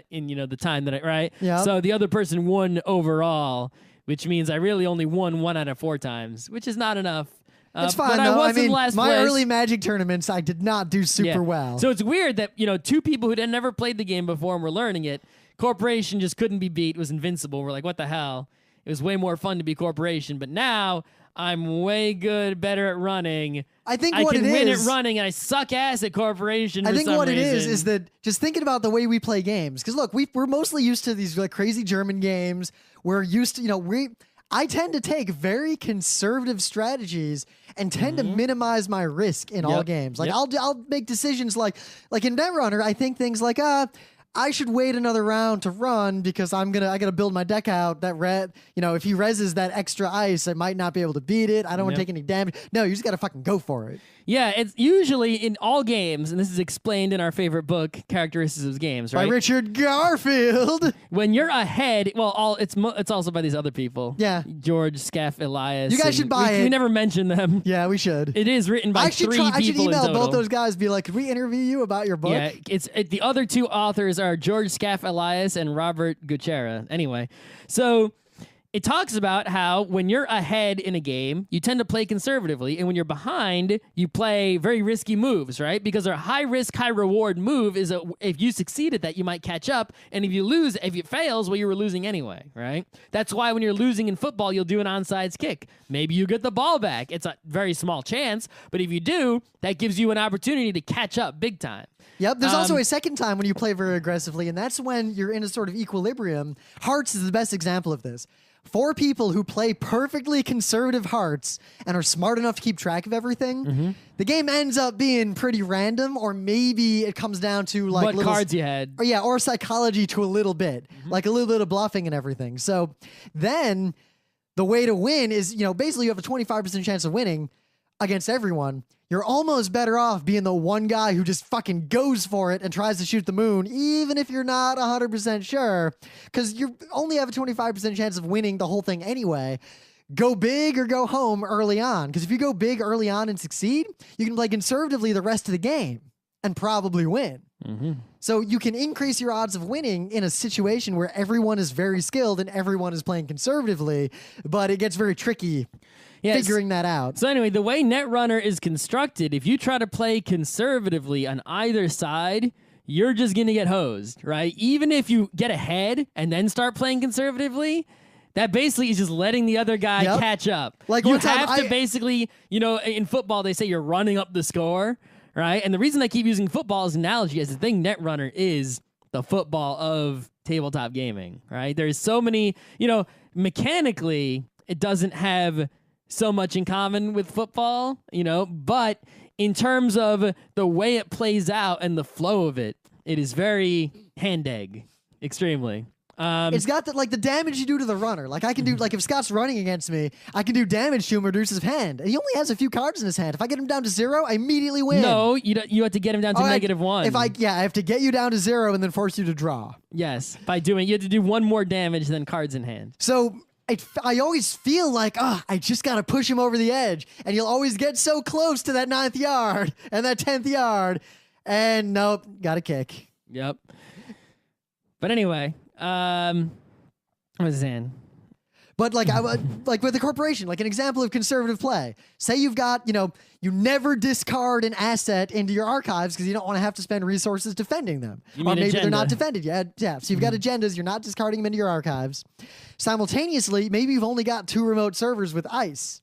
in, the time that right? Yeah. So the other person won overall, which means I really only won 1 out of 4 times, which is not enough. It's fine, but though. I was in last my place. early Magic tournaments, I did not do super well. So it's weird that, 2 people who had never played the game before and were learning it, corporation just couldn't be beat, was invincible. We're like, what the hell? It was way more fun to be corporation, but now I'm way better at running. I think I what can it win is, at running, and I suck ass at corporation. I think what it reason. is that just thinking about the way we play games. Because look, we're mostly used to these like crazy German games. We're used to, I tend to take very conservative strategies and tend to minimize my risk in all games. Like I'll make decisions like in Netrunner, I think things like I should wait another round to run because I gotta build my deck out. That if he reses that extra ice, I might not be able to beat it. I don't want to take any damage. No, you just gotta fucking go for it. Yeah, it's usually in all games, and this is explained in our favorite book, Characteristics of Games, right? By Richard Garfield. When you're ahead, it's also by these other people. Yeah. George, Scaff, Elias. You guys should buy it. We never mention them. Yeah, we should. It is written by 3 people I should email in total. both those guys, be like, could we interview you about your book? Yeah, the other 2 authors are George Scaff Elias and Robert Gutierrez. Anyway, so it talks about how when you're ahead in a game, you tend to play conservatively, and when you're behind, you play very risky moves, right? Because a high risk, high reward move is if you succeed at that, you might catch up, and if it fails, well, you were losing anyway, right? That's why when you're losing in football, you'll do an onside kick. Maybe you get the ball back. It's a very small chance, but if you do, that gives you an opportunity to catch up big time. Yep, there's also a second time when you play very aggressively, and that's when you're in a sort of equilibrium. Hearts is the best example of this. 4 people who play perfectly conservative hearts and are smart enough to keep track of everything, the game ends up being pretty random, or maybe it comes down to like what cards you had. Or psychology to a little bit, like a little bit of bluffing and everything. So then the way to win is, basically you have a 25% chance of winning against everyone. You're almost better off being the one guy who just fucking goes for it and tries to shoot the moon, even if you're not 100% sure, because you only have a 25% chance of winning the whole thing anyway. Go big or go home early on, because if you go big early on and succeed, you can play conservatively the rest of the game and probably win. So you can increase your odds of winning in a situation where everyone is very skilled and everyone is playing conservatively, but it gets very tricky. Figuring that out. So anyway, the way Netrunner is constructed, if you try to play conservatively on either side, you're just going to get hosed, right? Even if you get ahead and then start playing conservatively, that basically is just letting the other guy catch up. Like you have to basically, in football, they say you're running up the score, right? And the reason I keep using football as an analogy is the thing Netrunner is the football of tabletop gaming, right? There's so many, mechanically, it doesn't have so much in common with football, but in terms of the way it plays out and the flow of it, it is very hand-egg, extremely. It's got the damage you do to the runner. Like I can do, if Scott's running against me, I can do damage to him, reduce his hand. And he only has a few cards in his hand. If I get him down to 0, I immediately win. No, you have to get him down to -1. I have to get you down to 0 and then force you to draw. Yes, you have to do 1 more damage than cards in hand. So I always feel like, I just got to push him over the edge. And you'll always get so close to that 9th yard and that 10th yard. And nope, got a kick. Yep. But anyway, what was I saying? But like with the corporation, like an example of conservative play. Say you've got, you never discard an asset into your archives because you don't want to have to spend resources defending them. You Or mean maybe agenda. they're not defended yet. Yeah. So you've got agendas, you're not discarding them into your archives. Simultaneously, maybe you've only got 2 remote servers with ICE.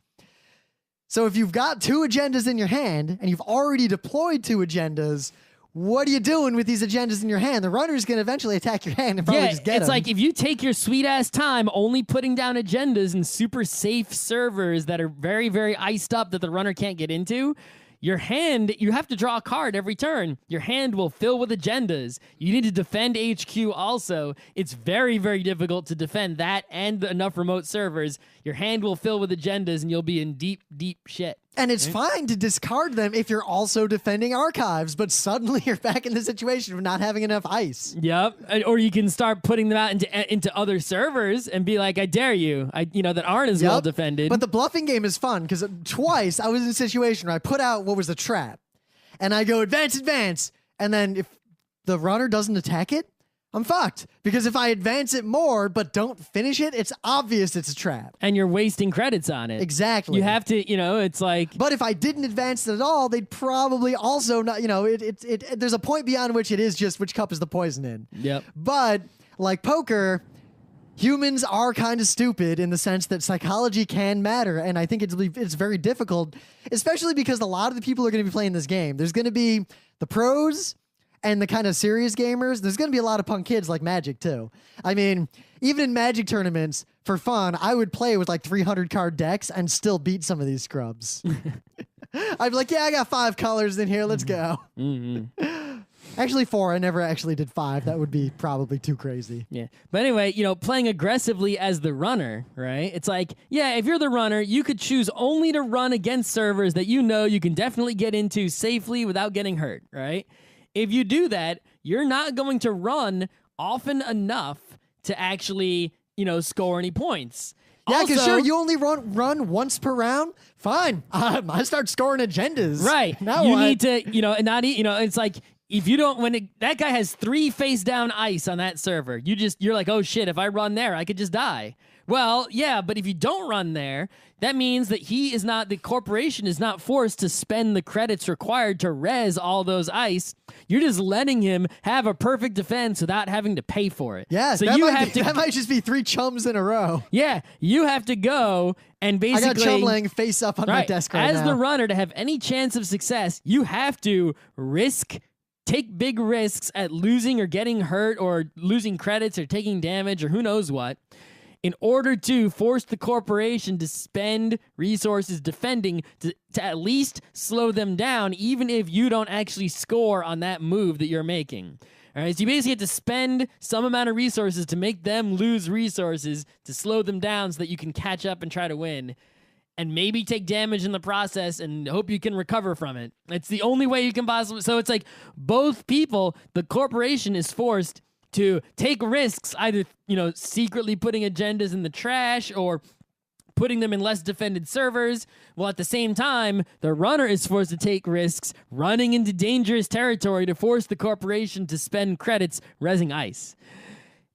So if you've got 2 agendas in your hand and you've already deployed 2 agendas, what are you doing with these agendas in your hand? The runner's going to eventually attack your hand and probably just get it's them. like if you take your sweet ass time only putting down agendas in super safe servers that are very, very iced up that the runner can't get into, your hand, you have to draw a card every turn. Your hand will fill with agendas. You need to defend HQ also. It's very, very difficult to defend that and enough remote servers. Your hand will fill with agendas and you'll be in deep, deep shit. And it's fine to discard them if you're also defending archives, but suddenly you're back in the situation of not having enough ice. Yep. Or you can start putting them out into other servers and be like, I dare you, that aren't as well defended. But the bluffing game is fun because twice I was in a situation where I put out what was a trap and I go advance, advance. And then if the runner doesn't attack it, I'm fucked. Because if I advance it more but don't finish it, it's obvious it's a trap. And you're wasting credits on it. Exactly. You have to, it's like... But if I didn't advance it at all, they'd probably also not, there's a point beyond which it is just which cup is the poison in. Yep. But like poker, humans are kind of stupid in the sense that psychology can matter. And I think it's very difficult, especially because a lot of the people are going to be playing this game. There's going to be the pros and the kind of serious gamers. There's going to be a lot of punk kids like Magic too. I mean, even in Magic tournaments, for fun, I would play with like 300 card decks and still beat some of these scrubs. I'd be like, yeah, I got 5 colors in here. Let's go. Mm-hmm. Actually 4. I never actually did 5. That would be probably too crazy. Yeah. But anyway, playing aggressively as the runner, right? It's like, yeah, if you're the runner, you could choose only to run against servers that you can definitely get into safely without getting hurt, right? If you do that, you're not going to run often enough to actually, score any points. Yeah, because Also- sure, you only run once per round. Fine. I start scoring agendas. Right. Now you what? need to, and not, it's like, if you don't, that guy has 3 face down ice on that server, you're like, oh shit, if I run there, I could just die. Well, yeah, but if you don't run there, that means that the corporation is not forced to spend the credits required to res all those ice. You're just letting him have a perfect defense without having to pay for it. Yeah, so that might just be 3 chums in a row. Yeah, you have to go and basically... I got chum laying face up on my desk right now. As the runner, to have any chance of success, you have to take big risks at losing or getting hurt or losing credits or taking damage or who knows what, in order to force the corporation to spend resources defending to at least slow them down, even if you don't actually score on that move that you're making. All right, so you basically have to spend some amount of resources to make them lose resources to slow them down so that you can catch up and try to win. And maybe take damage in the process and hope you can recover from it. It's the only way you can possibly... So it's like both people, the corporation is forced to take risks, either, secretly putting agendas in the trash or putting them in less defended servers, while at the same time, the runner is forced to take risks, running into dangerous territory to force the corporation to spend credits resing ice.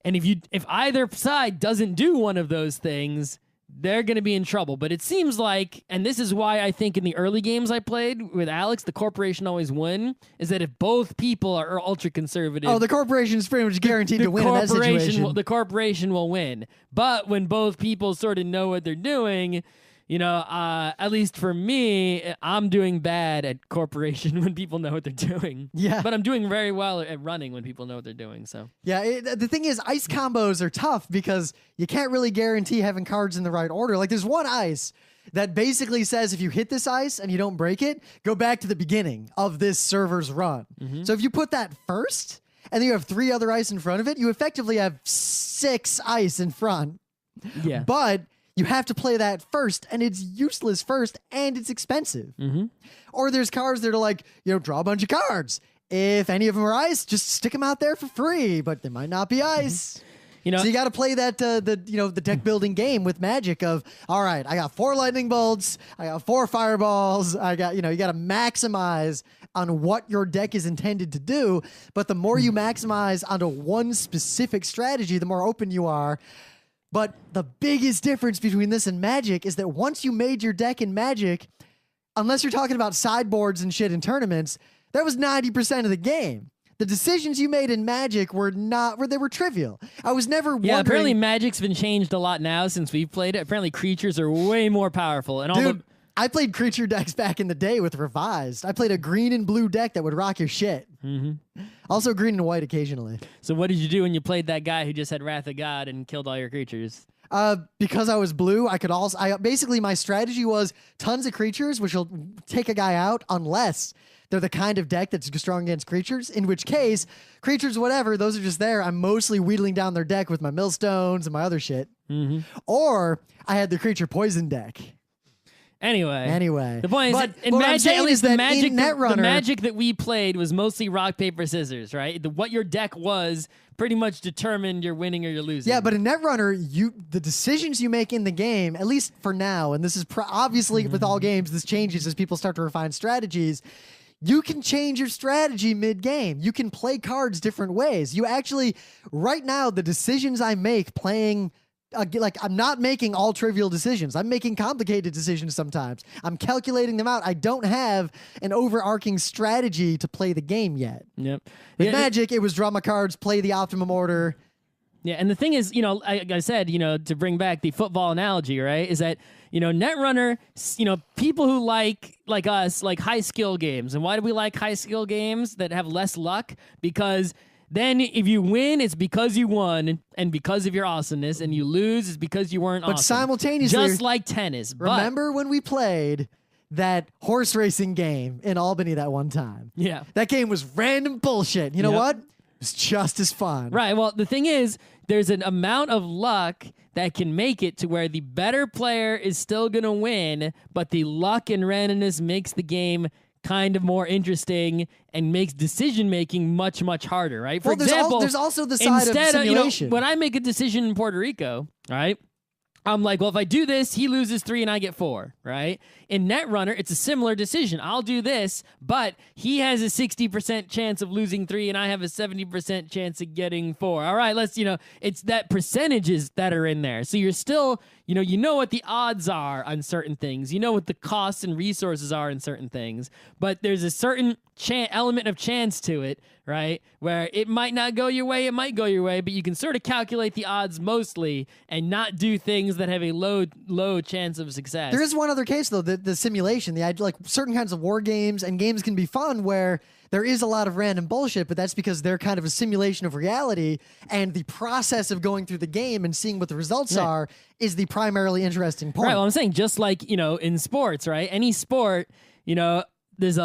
And if either side doesn't do one of those things, they're going to be in trouble. But it seems like, and this is why I think in the early games I played with Alex, the corporation always win, is that if both people are ultra conservative... Oh, the corporation is pretty much guaranteed to win in that situation. The corporation will win. But when both people sort of know what they're doing... at least for me, I'm doing bad at corporation when people know what they're doing. Yeah. But I'm doing very well at running when people know what they're doing, so. Yeah, the thing is, ice combos are tough because you can't really guarantee having cards in the right order. Like, there's one ice that basically says if you hit this ice and you don't break it, go back to the beginning of this server's run. Mm-hmm. So if you put that first, and then you have 3 other ice in front of it, you effectively have 6 ice in front. Yeah. But... you have to play that first, and it's useless first, and it's expensive. Mm-hmm. Or there's cards that are like, draw a bunch of cards. If any of them are ice, just stick them out there for free, but they might not be ice. know, so you got to play that the deck building game with Magic of, all right, I got 4 lightning bolts, I got 4 fireballs, I got, you got to maximize on what your deck is intended to do. But the more you maximize onto one specific strategy, the more open you are. But the biggest difference between this and Magic is that once you made your deck in Magic, unless you're talking about sideboards and shit in tournaments, that was 90% of the game. The decisions you made in Magic were trivial. I was never wondering. Yeah, apparently Magic's been changed a lot now since we've played it. Apparently creatures are way more powerful. And Dude, I played creature decks back in the day with Revised. I played a green and blue deck that would rock your shit. Also green and white occasionally. So what did you do when you played that guy who just had Wrath of God and killed all your creatures? Because I was blue, basically my strategy was tons of creatures, which will take a guy out unless they're the kind of deck that's strong against creatures, in which case, creatures, whatever, those are just there. I'm mostly wheedling down their deck with my millstones and my other shit. Or I had the creature poison deck. Anyway, the point is that in Magic, at least the Magic that we played was mostly rock, paper, scissors, right? What your deck was pretty much determined you're winning or you're losing. Yeah, but in Netrunner, the decisions you make in the game, at least for now, and this is obviously with all games, this changes as people start to refine strategies. You can change your strategy mid-game. You can play cards different ways. You actually, right now, the decisions I make playing... I'm not making all trivial decisions. I'm making complicated decisions sometimes. I'm calculating them out. I don't have an overarching strategy to play the game yet. Yep. With Magic, it was draw my cards, play the optimum order. Yeah, and the thing is, like I said, to bring back the football analogy, right, is that, Netrunner, people who like us, like high-skill games. And why do we like high-skill games that have less luck? Because... then if you win, it's because you won and because of your awesomeness, and you lose, it's because you weren't awesome. But simultaneously... just like tennis. Remember when we played that horse racing game in Albany that one time? Yeah. That game was random bullshit. You know what? It was just as fun. Right. Well, the thing is, there's an amount of luck that can make it to where the better player is still going to win, but the luck and randomness makes the game kind of more interesting and makes decision-making much, much harder, right? For example, there's also the side of simulation. When I make a decision in Puerto Rico, right, I'm like, well, if I do this, he loses 3 and I get 4, right? In Netrunner, it's a similar decision. I'll do this, but he has a 60% chance of losing 3 and I have a 70% chance of getting 4. All right, let's, it's that percentages that are in there. So you're still, you know what the odds are on certain things. You know what the costs and resources are in certain things, but there's a certain element of chance to it, right? Where it might not go your way, it might go your way, but you can sort of calculate the odds mostly and not do things that have a low chance of success. There is one other case, though, the simulation. The idea, like certain kinds of war games and games can be fun where there is a lot of random bullshit, but that's because they're kind of a simulation of reality, and the process of going through the game and seeing what the results are is the primarily interesting point. Right, well, I'm saying just like, in sports, right? Any sport, there's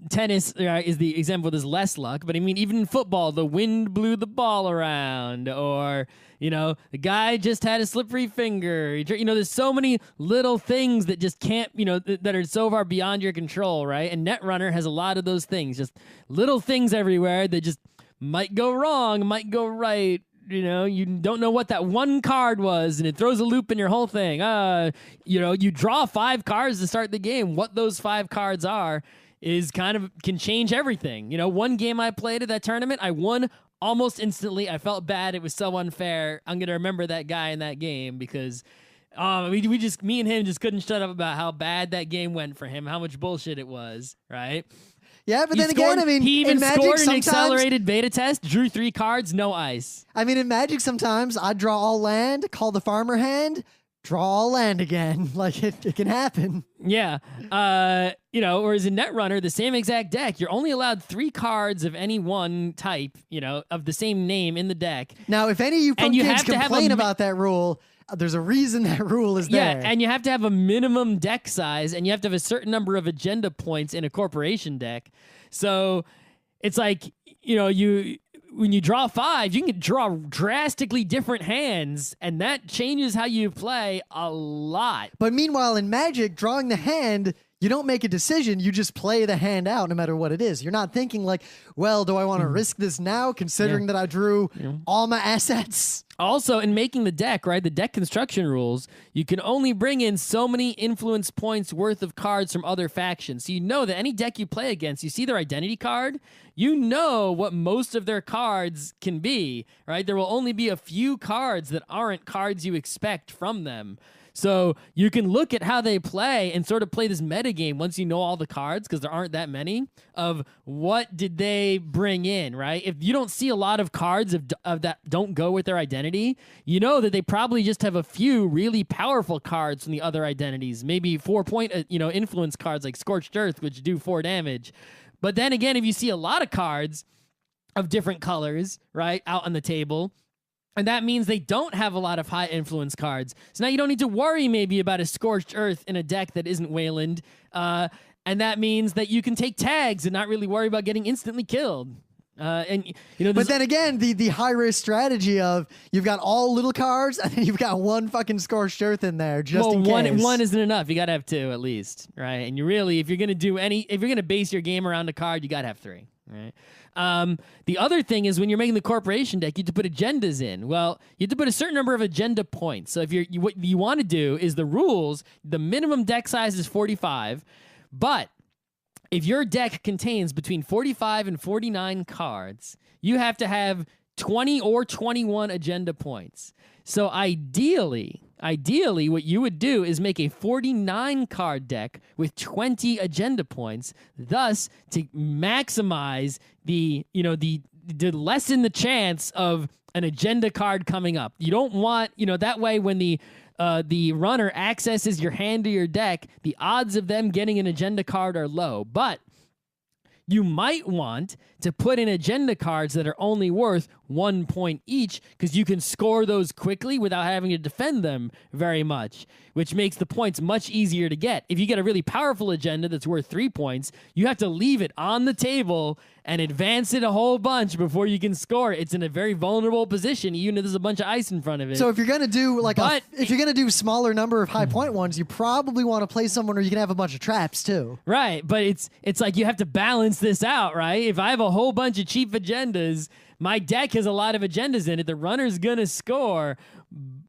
tennis is the example. There's less luck, but I mean, even in football, the wind blew the ball around, or the guy just had a slippery finger. There's so many little things that just can't, that are so far beyond your control, right? And Netrunner has a lot of those things, just little things everywhere that just might go wrong, might go right. You don't know what that one card was, and it throws a loop in your whole thing. You draw 5 cards to start the game. What those 5 cards are is can change everything. One game I played at that tournament, I won almost instantly. I felt bad. It was so unfair. I'm going to remember that guy in that game because me and him just couldn't shut up about how bad that game went for him, how much bullshit it was, right? Yeah, but then again, I mean, he even in Magic, scored an accelerated beta test, drew 3 cards, no ice. I mean, in Magic, sometimes I draw all land, call the farmer hand, draw all land again. Like, it can happen. Yeah. Whereas in Netrunner, the same exact deck, you're only allowed 3 cards of any one type, of the same name in the deck. Now, if any of you kids complain about that rule, there's a reason that rule is there. Yeah, and you have to have a minimum deck size, and you have to have a certain number of agenda points in a corporation deck. So it's like, when you draw 5, you can draw drastically different hands, and that changes how you play a lot. But meanwhile, in Magic, drawing the hand, you don't make a decision. You just play the hand out no matter what it is. You're not thinking like, well, do I want to risk this now considering that I drew all my assets? Also, in making the deck, right, the deck construction rules, you can only bring in so many influence points worth of cards from other factions. So you know that any deck you play against, you see their identity card, you know what most of their cards can be, right? There will only be a few cards that aren't cards you expect from them. So you can look at how they play and sort of play this metagame once you know all the cards, because there aren't that many, of what did they bring in, right? If you don't see a lot of cards of that don't go with their identity, you know that they probably just have a few really powerful cards from the other identities, maybe 4-point influence cards like Scorched Earth, which do 4 damage. But then again, if you see a lot of cards of different colors, right, out on the table, and that means they don't have a lot of high influence cards. So now you don't need to worry maybe about a Scorched Earth in a deck that isn't Wayland. And that means that you can take tags and not really worry about getting instantly killed. But then again, the high risk strategy of you've got all little cards and then you've got one fucking Scorched Earth in there just in case. One isn't enough. You gotta have 2 at least, right? And you really, if you're gonna base your game around a card, you gotta have 3, right? The other thing is when you're making the corporation deck, you have to put agendas in. Well, you have to put a certain number of agenda points. So if what you want to do is the rules, the minimum deck size is 45, but if your deck contains between 45 and 49 cards, you have to have 20 or 21 agenda points. So ideally, what you would do is make a 49 card deck with 20 agenda points, thus to maximize to lessen the chance of an agenda card coming up. You don't want, that way when the runner accesses your hand or your deck, the odds of them getting an agenda card are low. But you might want to put in agenda cards that are only worth 1 point each, because you can score those quickly without having to defend them very much, which makes the points much easier to get. If you get a really powerful agenda that's worth 3 points, you have to leave it on the table and advance it a whole bunch before you can score. It's in a very vulnerable position, even if there's a bunch of ice in front of it. So if you're gonna do if you're gonna do smaller number of high point ones, you probably want to play someone where you can have a bunch of traps too. Right, but it's like you have to balance this out, right? If I have a whole bunch of cheap agendas, my deck has a lot of agendas in it. The runner's gonna score,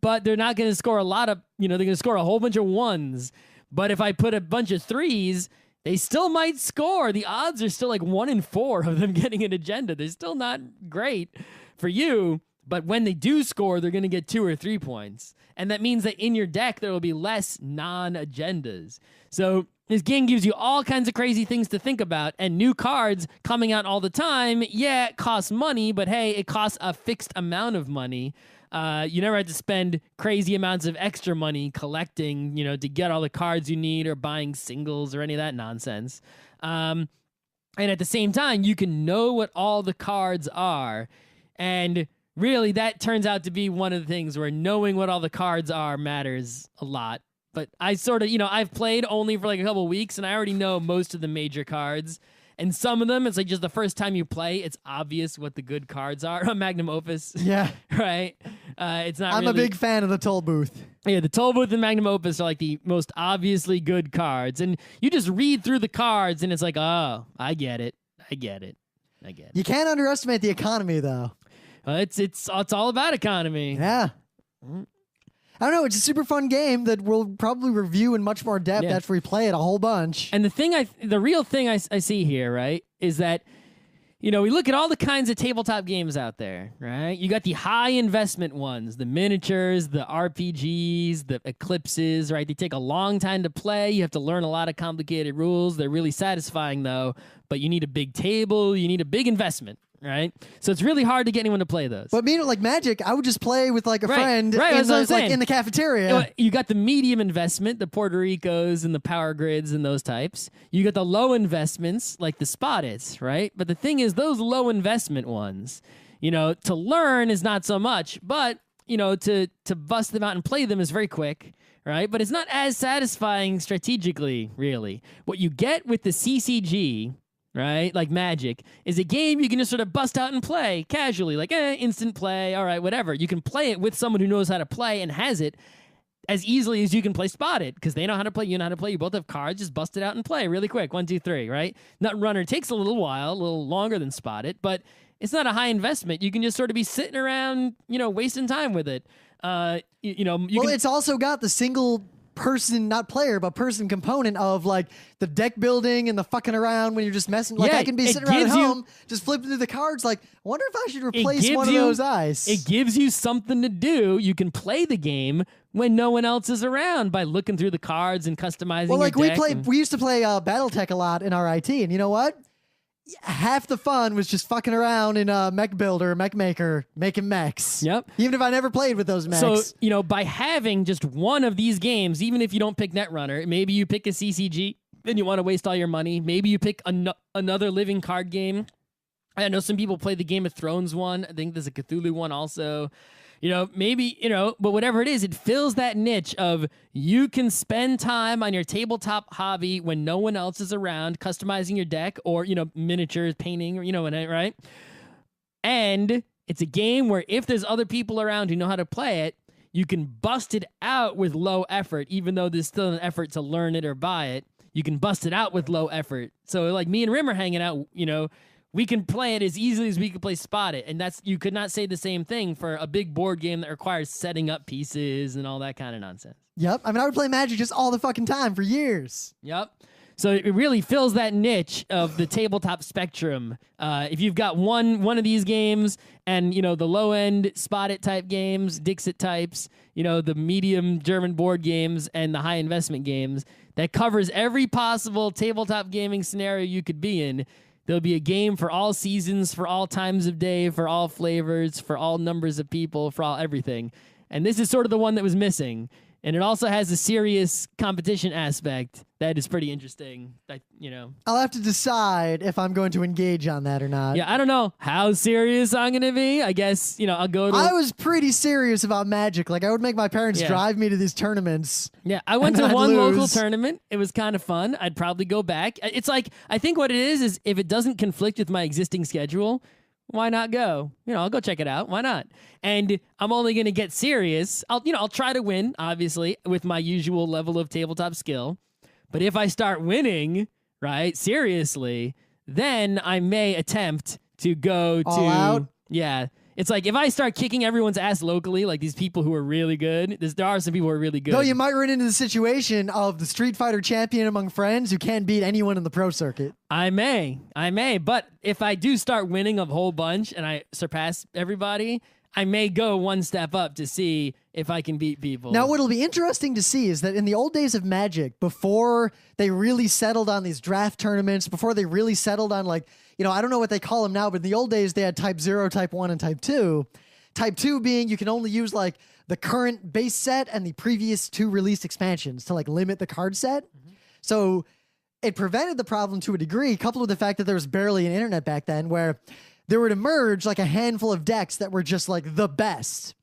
but they're not gonna score a lot of, they're gonna score a whole bunch of 1s. But if I put a bunch of 3s, they still might score. The odds are still like 1 in 4 of them getting an agenda. They're still not great for you, but when they do score, they're gonna get 2 or 3 points. And that means that in your deck, there will be less non-agendas. So this game gives you all kinds of crazy things to think about, and new cards coming out all the time. Yeah, it costs money, but hey, it costs a fixed amount of money. You never have to spend crazy amounts of extra money collecting, to get all the cards you need or buying singles or any of that nonsense. And at the same time, you can know what all the cards are. And really, that turns out to be one of the things where knowing what all the cards are matters a lot. But I sort of, I've played only for like a couple weeks, and I already know most of the major cards. And some of them, it's like just the first time you play, it's obvious what the good cards are. Magnum Opus. Yeah. Right? It's not I'm a big fan of the Toll Booth. Yeah, the Toll Booth and Magnum Opus are like the most obviously good cards. And you just read through the cards, and it's like, oh, I get it. You can't underestimate the economy, though. It's all about economy. Yeah. I don't know. It's a super fun game that we'll probably review in much more depth after we play it a whole bunch. And the real thing I see here, right, is that, we look at all the kinds of tabletop games out there, right? You got the high investment ones, the miniatures, the RPGs, the Eclipses, right? They take a long time to play. You have to learn a lot of complicated rules. They're really satisfying, though. But you need a big table. You need a big investment. Right, so it's really hard to get anyone to play those. But like Magic, I would just play with like a friend in the cafeteria. You got the medium investment, the Puerto Ricos and the Power Grids and those types. You got the low investments like the Spottits, right? But the thing is, those low investment ones, to learn is not so much, but to bust them out and play them is very quick. Right, but it's not as satisfying strategically, really. What you get with the CCG, right, like Magic, is a game you can just sort of bust out and play casually, like instant play, all right, whatever. You can play it with someone who knows how to play and has it. as easily as you can play Spot It, because they know how to play, you know how to play, you both have cards, just bust it out and play really quick. 1, 2, 3, right? Netrunner takes a little while, a little longer than Spot It, but it's not a high investment. You can just sort of be sitting around, wasting time with it. It's also got the single person, not player, but person component of like the deck building and the fucking around when you're just messing. Like I can be sitting around at home, just flipping through the cards. Like, I wonder if I should replace one of those eyes. It gives you something to do. You can play the game when no one else is around by looking through the cards and customizing. Well, like we used to play BattleTech a lot in our IT, and you know what? Half the fun was just fucking around in Mech Builder, Mech Maker, making mechs. Yep. Even if I never played with those mechs. So, by having just one of these games, even if you don't pick Netrunner, maybe you pick a CCG and you want to waste all your money. Maybe you pick another living card game. I know some people play the Game of Thrones one. I think there's a Cthulhu one also. Maybe, but whatever it is, it fills that niche of you can spend time on your tabletop hobby when no one else is around, customizing your deck or, miniatures, painting, right? And it's a game where if there's other people around who know how to play it, you can bust it out with low effort, even though there's still an effort to learn it or buy it. You can bust it out with low effort. So like me and Rim are hanging out, we can play it as easily as we can play Spot It. And you could not say the same thing for a big board game that requires setting up pieces and all that kind of nonsense. Yep. I would play Magic just all the fucking time for years. Yep. So it really fills that niche of the tabletop spectrum. If you've got one of these games and, the low-end Spot It type games, Dixit types, the medium German board games and the high-investment games, that covers every possible tabletop gaming scenario you could be in. There'll be a game for all seasons, for all times of day, for all flavors, for all numbers of people, for all everything. And this is sort of the one that was missing. And it also has a serious competition aspect that is pretty interesting. I'll have to decide if I'm going to engage on that or not. Yeah, I don't know how serious I'm going to be. I guess, I'll go to... I was pretty serious about Magic. Like, I would make my parents drive me to these tournaments. Yeah, I went to one local tournament. It was kind of fun. I'd probably go back. It's like, I think what it is if it doesn't conflict with my existing schedule, why not go? I'll go check it out. Why not? And I'm only going to get serious. I'll try to win, obviously, with my usual level of tabletop skill. But if I start winning, right, seriously, then I may attempt to go all out? Yeah. It's like if I start kicking everyone's ass locally, like these people who are really good, there are some people who are really good. No, you might run into the situation of the Street Fighter champion among friends who can't beat anyone in the pro circuit. I may. But if I do start winning a whole bunch and I surpass everybody, I may go one step up to see if I can beat people. Now, what'll be interesting to see is that in the old days of Magic, before they really settled on these draft tournaments, before they really settled on I don't know what they call them now, but in the old days, they had Type 0, Type 1, and Type 2. Type 2 being you can only use the current base set and the previous 2 released expansions to limit the card set. Mm-hmm. So it prevented the problem to a degree, coupled with the fact that there was barely an internet back then, where there would emerge a handful of decks that were just the best.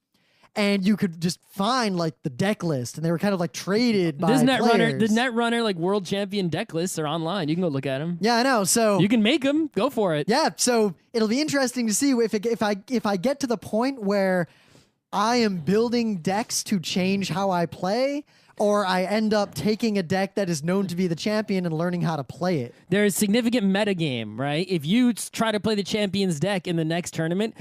And you could just find the deck list, and they were kind of traded by players. The Netrunner world champion deck lists are online. You can go look at them. Yeah, I know. So you can make them. Go for it. Yeah. So it'll be interesting to see if I get to the point where I am building decks to change how I play, or I end up taking a deck that is known to be the champion and learning how to play it. There's significant metagame, right? If you try to play the champion's deck in the next tournament,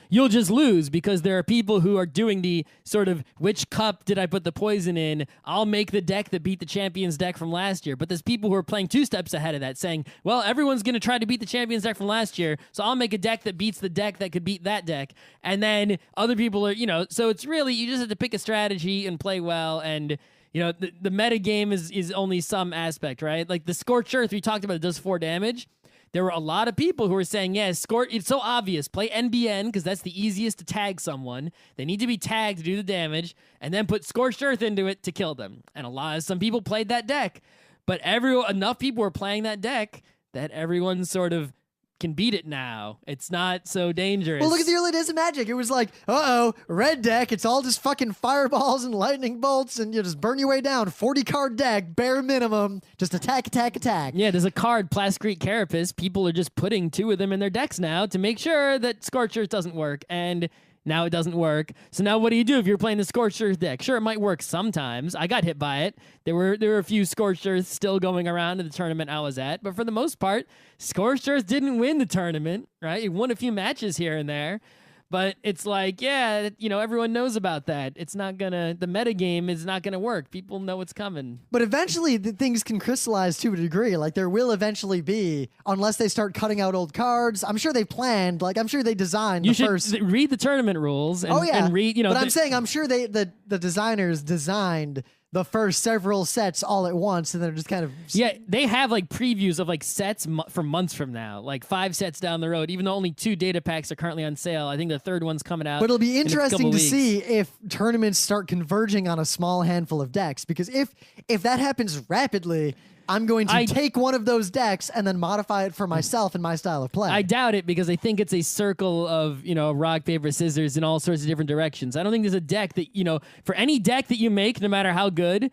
you'll just lose because there are people who are doing the sort of, which cup did I put the poison in? I'll make the deck that beat the champion's deck from last year. But there's people who are playing 2 steps ahead of that, saying, well, everyone's going to try to beat the champion's deck from last year, so I'll make a deck that beats the deck that could beat that deck. And then other people are, so it's really, you just have to pick a strategy and play well, and the meta game is only some aspect, right? Like the Scorched Earth we talked about, it does 4 damage. There were a lot of people who were saying, yes, it's so obvious. Play NBN because that's the easiest to tag someone. They need to be tagged to do the damage, and then put Scorched Earth into it to kill them. And some people played that deck, but enough people were playing that deck that everyone sort of can beat it now. It's not so dangerous. Well, look at the early days of Magic. It was red deck. It's all just fucking fireballs and lightning bolts, and you just burn your way down. 40 card deck, bare minimum. Just attack, attack, attack. Yeah, there's a card, Plascretes Carapace. People are just putting 2 of them in their decks now to make sure that Scorched Earth doesn't work. And Now it doesn't work. So now what do you do if you're playing the Scorched Earth deck? Sure, it might work sometimes. I got hit by it. There were a few Scorched Earths still going around in the tournament I was at, but for the most part, Scorched Earth didn't win the tournament, right? It won a few matches here and there. But it's like, yeah, everyone knows about that. It's not gonna, the metagame is not gonna work. People know what's coming. But eventually, things can crystallize to a degree. Like, there will eventually be, unless they start cutting out old cards. I'm sure they planned, I'm sure they designed you the first. should read the tournament rules and, and read, But I'm saying, I'm sure the designers designed the first several sets all at once, and they're just kind of... Yeah, they have, previews of, sets for months from now. 5 sets down the road, even though only 2 data packs are currently on sale. I think the third one's coming out. But it'll be interesting to weeks. see if tournaments start converging on a small handful of decks, because if that happens rapidly... I'm going to take one of those decks and then modify it for myself and my style of play. I doubt it, because I think it's a circle of, rock, paper, scissors in all sorts of different directions. I don't think there's a deck that, for any deck that you make, no matter how good,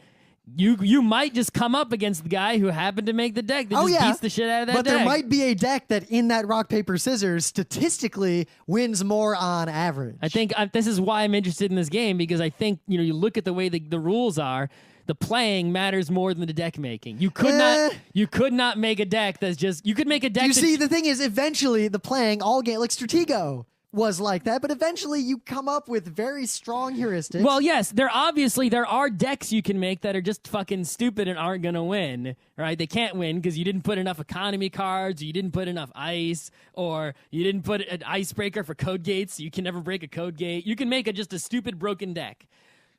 you might just come up against the guy who happened to make the deck that just beats the shit out of that deck. But there might be a deck that in that rock, paper, scissors statistically wins more on average. I think this is why I'm interested in this game, because I think, you look at the way the rules are, the playing matters more than the deck making. You could not make a deck that's just... You could make a deck... You see, the thing is, eventually, the playing all game... Like Stratego was like that, but eventually you come up with very strong heuristics. Well, yes, there are decks you can make that are just fucking stupid and aren't going to win, right? They can't win because you didn't put enough economy cards, or you didn't put enough ice, or you didn't put an icebreaker for code gates, so you can never break a code gate. You can make just a stupid broken deck.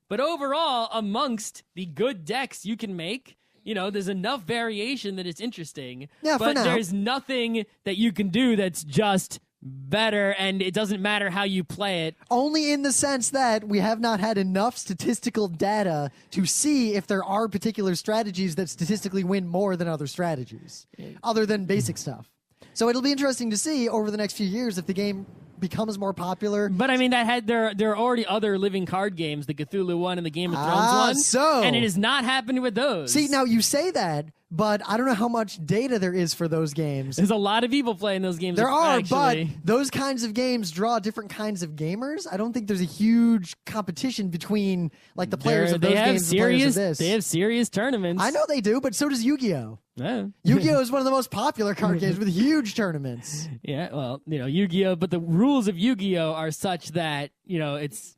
But overall, amongst the good decks you can make, there's enough variation that it's interesting. Yeah, but for now. There's nothing that you can do that's just better, and it doesn't matter how you play it. Only in the sense that we have not had enough statistical data to see if there are particular strategies that statistically win more than other strategies, other than basic stuff. So it'll be interesting to see over the next few years if the game becomes more popular. But I mean, there are already other living card games, the Cthulhu one and the Game of Thrones one, and it has not happened with those. See, now you say that, but I don't know how much data there is for those games. There's a lot of people playing those games. There are, actually. But those kinds of games draw different kinds of gamers. I don't think there's a huge competition between the players of those games and the players of this. They have serious tournaments. I know they do, but so does Yu-Gi-Oh! Yeah. Yu-Gi-Oh! Is one of the most popular card games with huge tournaments. Yeah, well, Yu-Gi-Oh! But the rules of Yu-Gi-Oh! Are such that, it's,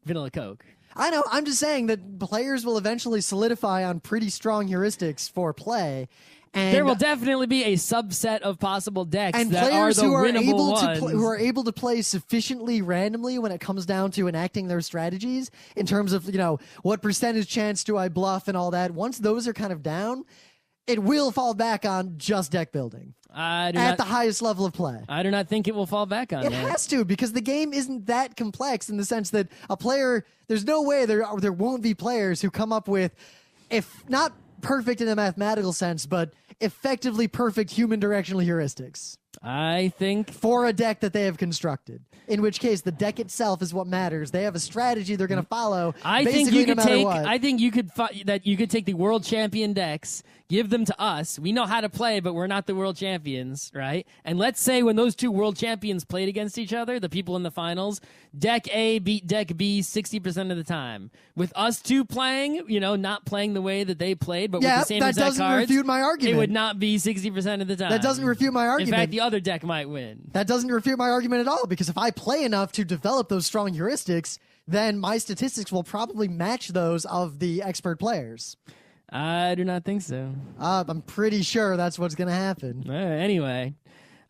vanilla Coke. I know. I'm just saying that players will eventually solidify on pretty strong heuristics for play. And there will definitely be a subset of possible decks and that are the winnable ones. Who are able to play sufficiently randomly when it comes down to enacting their strategies in terms of, what percentage chance do I bluff and all that. Once those are kind of down, it will fall back on just deck building at the highest level of play. I do not think it will fall back on it. It has to, because the game isn't that complex in the sense that a player, there's no way there won't be players who come up with, if not perfect in a mathematical sense, but effectively perfect human directional heuristics. I think for a deck that they have constructed, in which case the deck itself is what matters. They have a strategy they're going to follow. I think you could take the world champion decks, give them to us. We know how to play, but we're not the world champions, right? And let's say when those two world champions played against each other, the people in the finals, deck A beat deck B 60% of the time. With us two playing, not playing the way that they played, but with the same exact cards, that doesn't refute my argument. It would not be 60% of the time. That doesn't refute my argument. In fact, the other deck might win. That doesn't refute my argument at all, because if I play enough to develop those strong heuristics, then my statistics will probably match those of the expert players. I do not think so. I'm pretty sure that's what's going to happen. Anyway,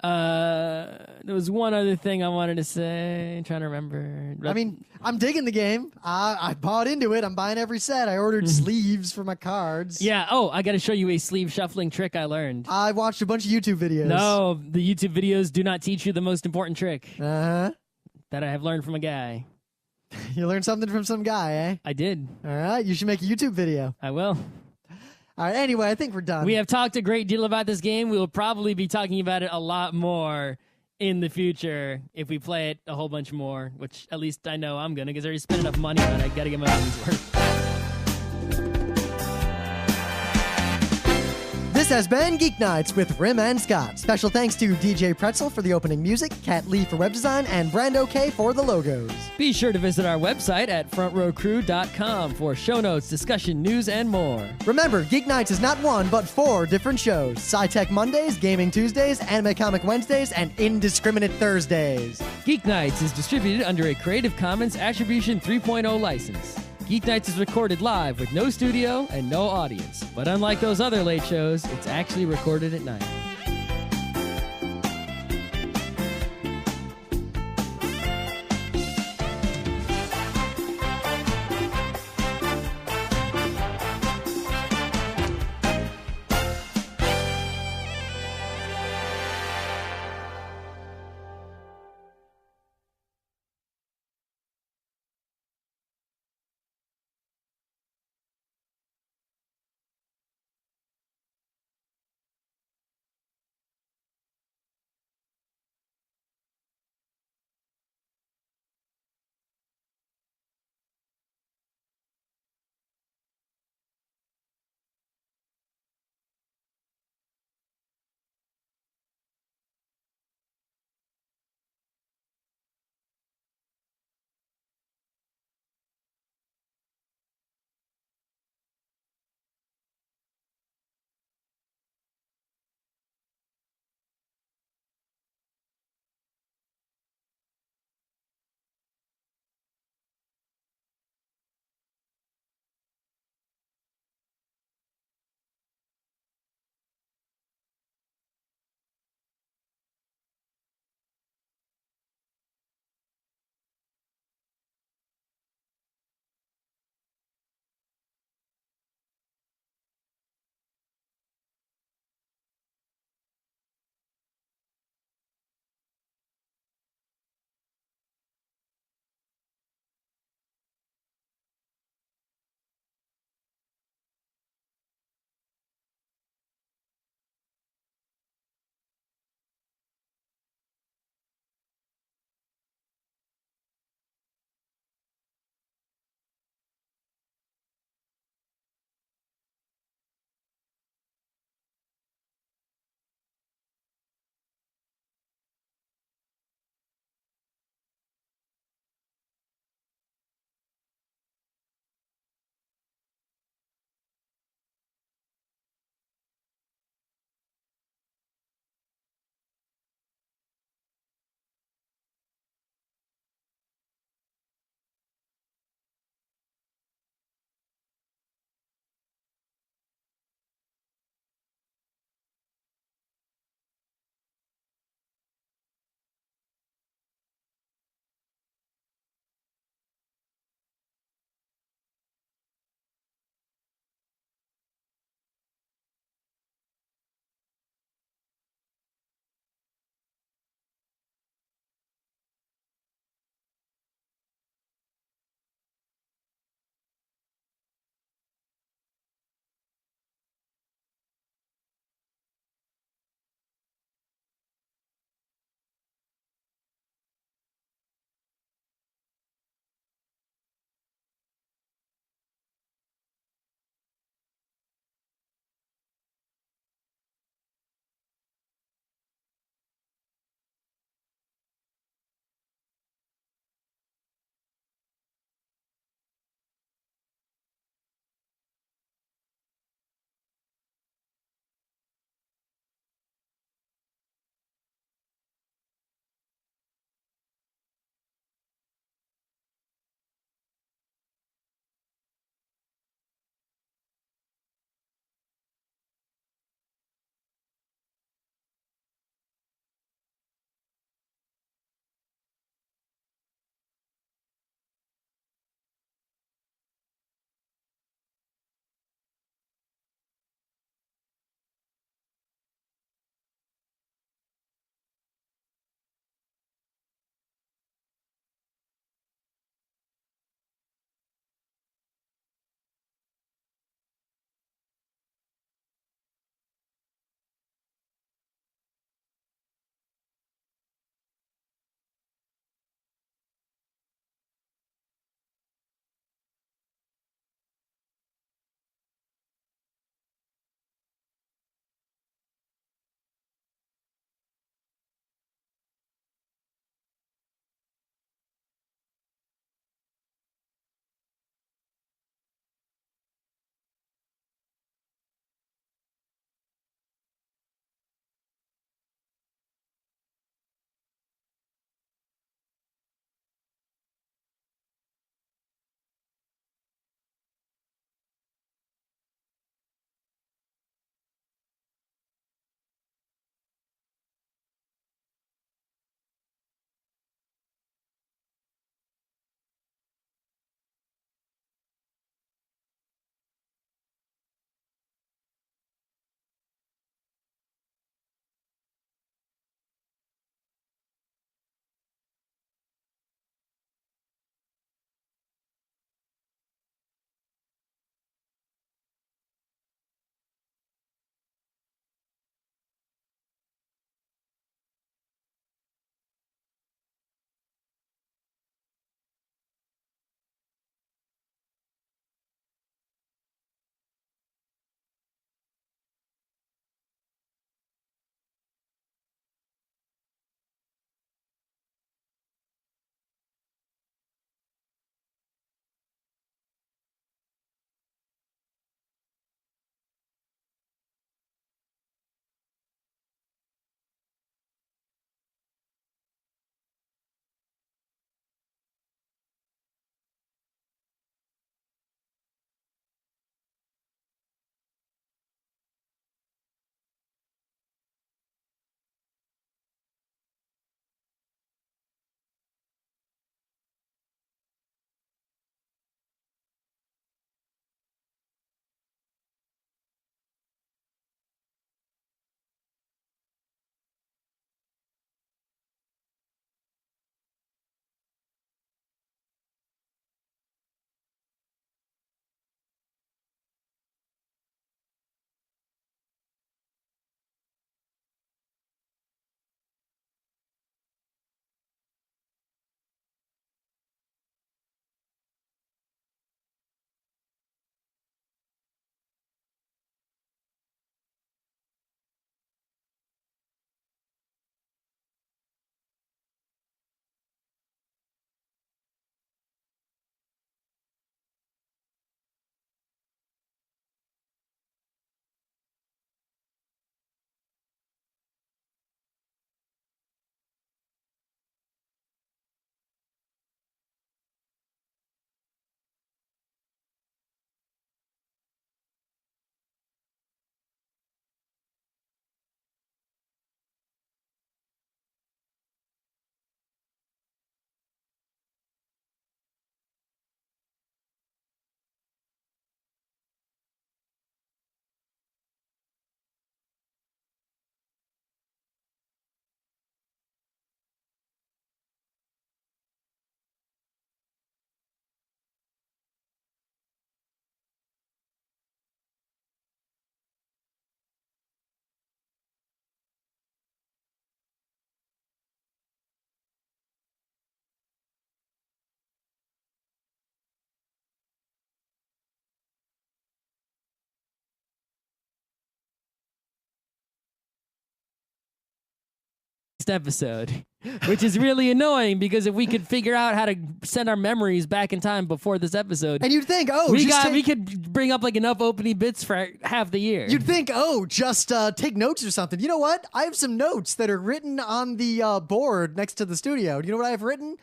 there was one other thing I wanted to say. I'm trying to remember. I mean, I'm digging the game. I bought into it. I'm buying every set. I ordered sleeves for my cards. Yeah. Oh, I got to show you a sleeve shuffling trick I learned. I watched a bunch of YouTube videos. No, the YouTube videos do not teach you the most important trick. Uh-huh. That I have learned from a guy. You learned something from some guy, eh? I did. All right. You should make a YouTube video. I will. All right, anyway, I think we're done. We have talked a great deal about this game. We will probably be talking about it a lot more in the future if we play it a whole bunch more, which at least I know I'm going to, because I already spent enough money on it. I got to get my money's worth. This has been Geek Nights with Rim and Scott. Special thanks to DJ Pretzel for the opening music, Kat Lee for web design, and Brando K for the logos. Be sure to visit our website at frontrowcrew.com for show notes, discussion, news, and more. Remember, Geek Nights is not one, but 4 different shows. Sci-Tech Mondays, Gaming Tuesdays, Anime Comic Wednesdays, and Indiscriminate Thursdays. Geek Nights is distributed under a Creative Commons Attribution 3.0 license. Geek Nights is recorded live with no studio and no audience. But unlike those other late shows, it's actually recorded at night. episode, which is really annoying because if we could figure out how to send our memories back in time before this episode, And you'd think, we could bring up like enough opening bits for half the year. You'd think, just take notes or something. You know what? I have some notes that are written on the board next to the studio. Do you know what I have written?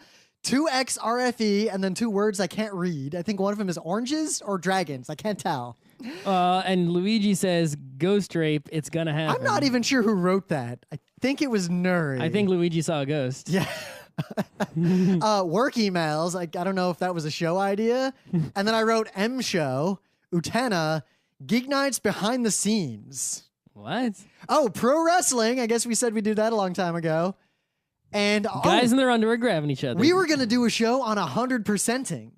2XRFE and then 2 words I can't read. I think one of them is oranges or dragons. I can't tell. And Luigi says, "Ghost rape, it's gonna happen." I'm not even sure who wrote that. I think it was Nuri. I think Luigi saw a ghost. Yeah. Work emails. I don't know if that was a show idea. And then I wrote M Show, Utena, Geeknights behind the scenes. What? Oh, pro wrestling. I guess we said we'd do that a long time ago. And guys in their underwear grabbing each other. We were going to do a show on 100%ing.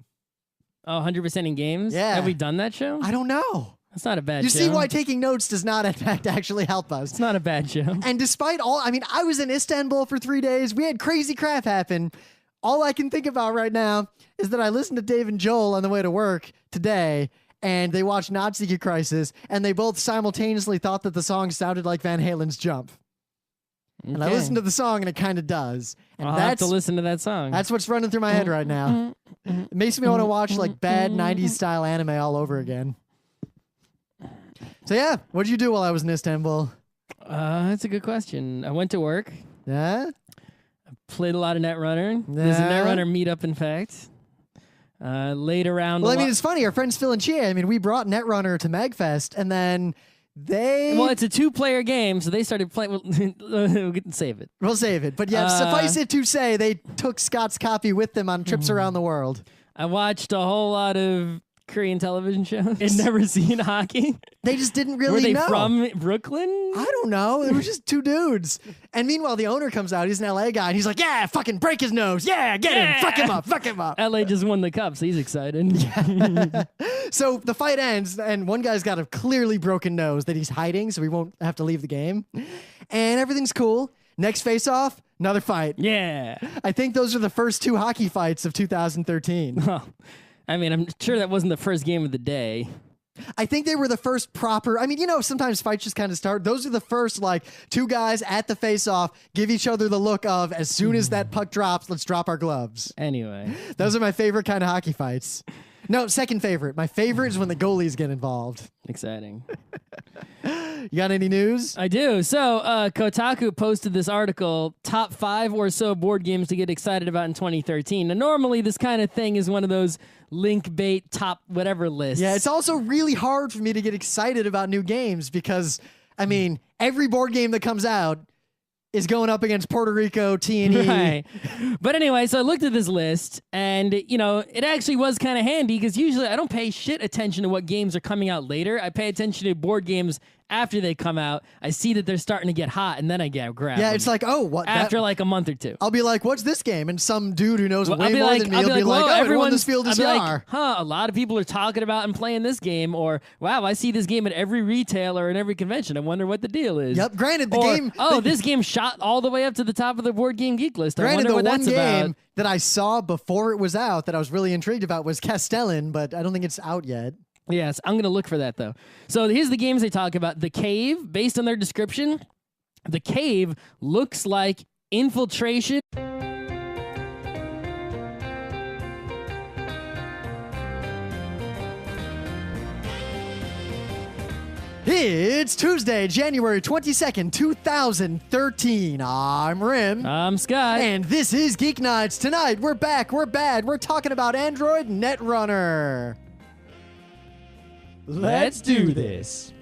Oh, 100% in games? Yeah. Have we done that show? I don't know. That's not a bad show. You see why taking notes does not, in fact, actually help us. It's not a bad show. And despite all, I mean, I was in Istanbul for 3 days. We had crazy crap happen. All I can think about right now is that I listened to Dave and Joel on the way to work today, and they watched Nazi Crisis, and they both simultaneously thought that the song sounded like Van Halen's Jump. Okay. And I listened to the song, and it kind of does. And I'll have to listen to that song. That's what's running through my head right now. It makes me want to watch like bad 90s style anime all over again. So yeah, what did you do while I was in Istanbul? That's a good question. I went to work. Yeah? Played a lot of Netrunner. There's a Netrunner meetup, in fact. Laid around. Well, I mean, it's funny. Our friends Phil and Chia, I mean, we brought Netrunner to Magfest, and then Well, it's a 2-player game, so they started playing. We'll save it. We'll save it. But yeah, suffice it to say, they took Scott's copy with them on trips around the world. I watched a whole lot of Korean television shows and never seen hockey. They just didn't really Were they know. from Brooklyn? I don't know. It was just 2 dudes. And meanwhile, the owner comes out. He's an LA guy. And he's like, yeah, fucking break his nose. Yeah, get him. Fuck him up. Fuck him up. LA just won the cup, so he's excited. So the fight ends, and one guy's got a clearly broken nose that he's hiding, so he won't have to leave the game. And everything's cool. Next face-off, another fight. Yeah. I think those are the first 2 hockey fights of 2013. I mean, I'm sure that wasn't the first game of the day. I think they were the first proper. I mean, you know, sometimes fights just kind of start. Those are the first, like, 2 guys at the face-off give each other the look of, as soon as that puck drops, let's drop our gloves. Anyway. Those are my favorite kind of hockey fights. No, second favorite. My favorite is when the goalies get involved. Exciting. You got any news? I do. So, Kotaku posted this article, top 5 or so board games to get excited about in 2013. Now, normally this kind of thing is one of those link bait top whatever lists. Yeah, it's also really hard for me to get excited about new games because, I mean, every board game that comes out is going up against Puerto Rico, T&E. Right. But anyway, so I looked at this list, and, you know, it actually was kind of handy because usually I don't pay shit attention to what games are coming out later. I pay attention to board games after they come out. I see that they're starting to get hot, and then I grab Yeah, them. it's like, oh, what? After like a month or 2. I'll be like, what's this game? And some dude who knows way I'll be more like, than me will be like, whoa, oh, it won this field is Yar. A lot of people are talking about and playing this game, or wow, I see this game at every retailer and every convention. I wonder what the deal is. Yep, granted, this game shot all the way up to the top of the board game geek list. Granted, I wonder what the one that's game about. that I saw before it was out that I was really intrigued about was Castellan, but I don't think it's out yet. Yes, I'm going to look for that, though. So here's the games they talk about. The Cave, based on their description, The Cave looks like Infiltration. It's Tuesday, January 22nd, 2013. I'm Rim. I'm Scott. And this is Geeknights. Tonight, we're back, we're bad, we're talking about Android Netrunner. Let's do this.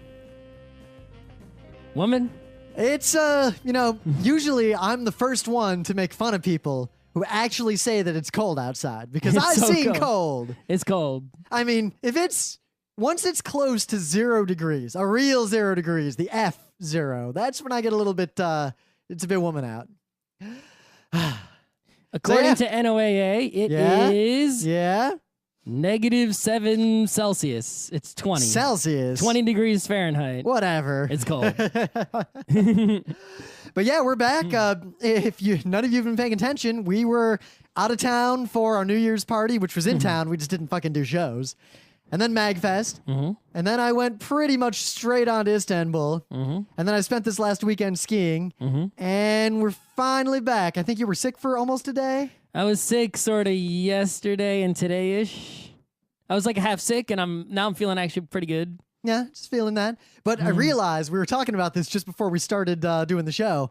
Woman? It's, you know, usually I'm the first one to make fun of people who actually say that it's cold outside because It's I've so seen cold. cold. It's cold. I mean, once it's close to 0 degrees, a real 0 degrees, the F0, that's when I get a little bit, it's a bit woman out. According to NOAA, it is -7 Celsius. It's 20. Celsius. 20 degrees Fahrenheit. Whatever. It's cold. But yeah, we're back. If none of you have been paying attention, we were out of town for our New Year's party, which was in town. We just didn't fucking do shows. and then MagFest, and then I went pretty much straight on to Istanbul, and then I spent this last weekend skiing, and we're finally back. I think you were sick for almost a day? I was sick sort of yesterday and today-ish. I was like half sick, and now I'm feeling actually pretty good. Yeah, just feeling that. But I realized we were talking about this just before we started doing the show.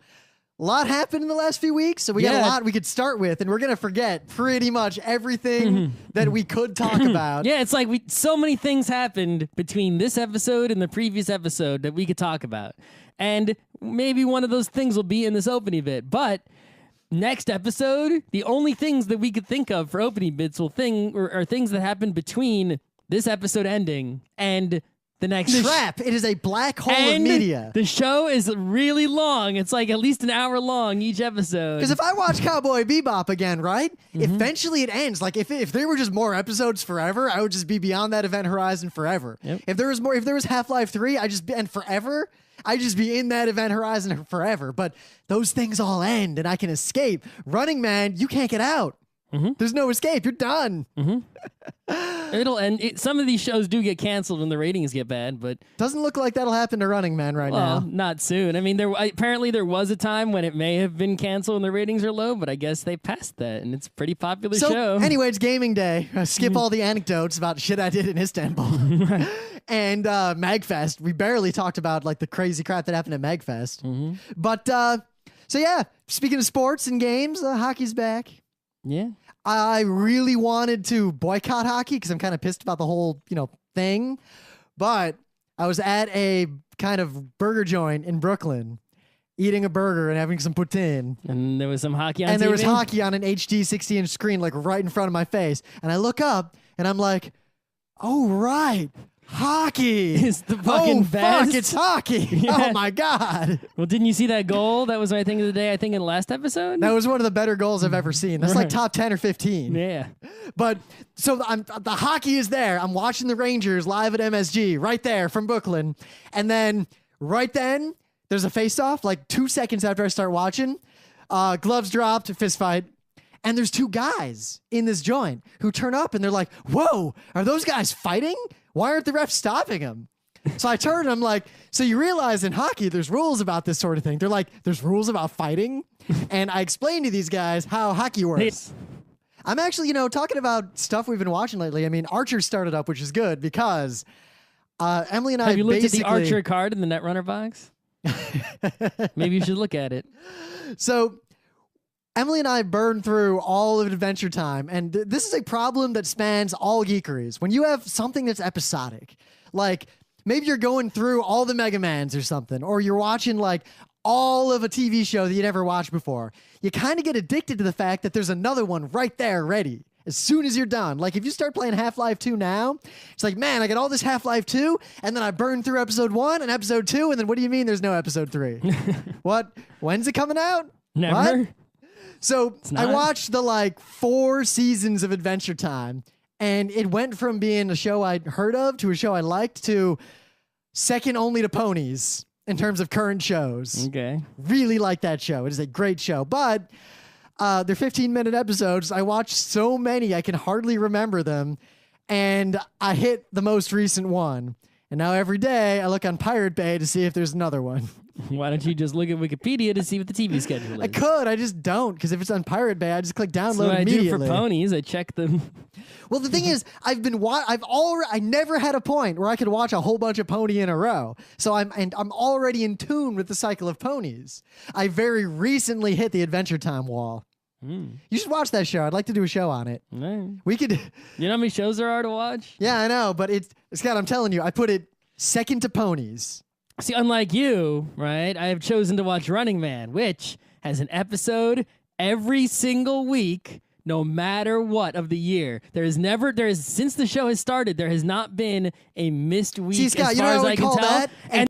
A lot happened in the last few weeks, so we got a lot we could start with, and we're going to forget pretty much everything that we could talk about. Yeah, it's like so many things happened between this episode and the previous episode that we could talk about. And maybe one of those things will be in this opening bit, but next episode, the only things that we could think of for opening bits are things that happened between this episode ending and the next trap. It is a black hole and of media. The show is really long. It's like at least an hour long each episode. Because if I watch Cowboy Bebop again, right? Eventually it ends. Like if there were just more episodes forever, I would just be beyond that event horizon forever. Yep. If there was Half-Life 3, I'd just be in that event horizon forever. But those things all end and I can escape. Running Man, you can't get out. There's no escape. You're done. It'll end. Some of these shows do get canceled when the ratings get bad, but doesn't look like that'll happen to Running Man now. Not soon. I mean, apparently there was a time when it may have been canceled and the ratings are low, but I guess they passed that, and it's a pretty popular show. Anyway, it's gaming day. Skip all the anecdotes about shit I did in Istanbul. And MagFest. We barely talked about like the crazy crap that happened at MagFest. But so yeah, speaking of sports and games, hockey's back. Yeah. I really wanted to boycott hockey because I'm kind of pissed about the whole, thing. But I was at a kind of burger joint in Brooklyn, eating a burger and having some poutine. And there was some hockey on TV? And there was hockey on an HD 60-inch screen, like right in front of my face. And I look up and I'm like, oh, right. Hockey is the fucking best. Fuck, it's hockey. Yeah. Oh my God. Well, didn't you see that goal? That was my thing of the day, I think, in the last episode. That was one of the better goals I've ever seen. That's like top 10 or 15. Yeah. But so the hockey is there. I'm watching the Rangers live at MSG right there from Brooklyn. And then right then there's a face-off like 2 seconds after I start watching. Gloves dropped, fist fight. And there's two guys in this joint who turn up and they're like, whoa, are those guys fighting? Why aren't the refs stopping them? So I turn and I'm like, so you realize in hockey, there's rules about this sort of thing. They're like, there's rules about fighting. And I explained to these guys how hockey works. I'm actually, talking about stuff we've been watching lately. I mean, Archer started up, which is good because Emily and I Have you looked at the Archer card in the Netrunner box? Maybe you should look at it. So Emily and I burned through all of Adventure Time, and this is a problem that spans all geekeries. When you have something that's episodic, like maybe you're going through all the Mega Mans or something, or you're watching like all of a TV show that you never watched before, you kind of get addicted to the fact that there's another one right there ready as soon as you're done. Like if you start playing Half-Life 2 now, it's like, man, I got all this Half-Life 2, and then I burned through episode 1 and episode 2, and then what do you mean there's no episode 3? What? When's it coming out? Never. What? So I watched the 4 seasons of Adventure Time, and it went from being a show I'd heard of to a show I liked to second only to Ponies in terms of current shows. Okay. Really like that show. It is a great show, but they're 15-minute episodes. I watched so many I can hardly remember them, and I hit the most recent one. And now every day I look on Pirate Bay to see if there's another one. Why don't you just look at Wikipedia to see what the TV schedule is? I could. I just don't, because if it's on Pirate Bay, I just click download what immediately. I do for Ponies. I check them. Well, the thing is, I never had a point where I could watch a whole bunch of Pony in a row. So I'm already in tune with the cycle of Ponies. I very recently hit the Adventure Time wall. You should watch that show. I'd like to do a show on it. We could. You know how many shows there are to watch? Yeah, I know, but Scott, I'm telling you, I put it second to Ponies. See, unlike you, right, I have chosen to watch Running Man, which has an episode every single week, no matter what of the year. Since the show has started, there has not been a missed week. See, Scott, as far as I can tell. That? And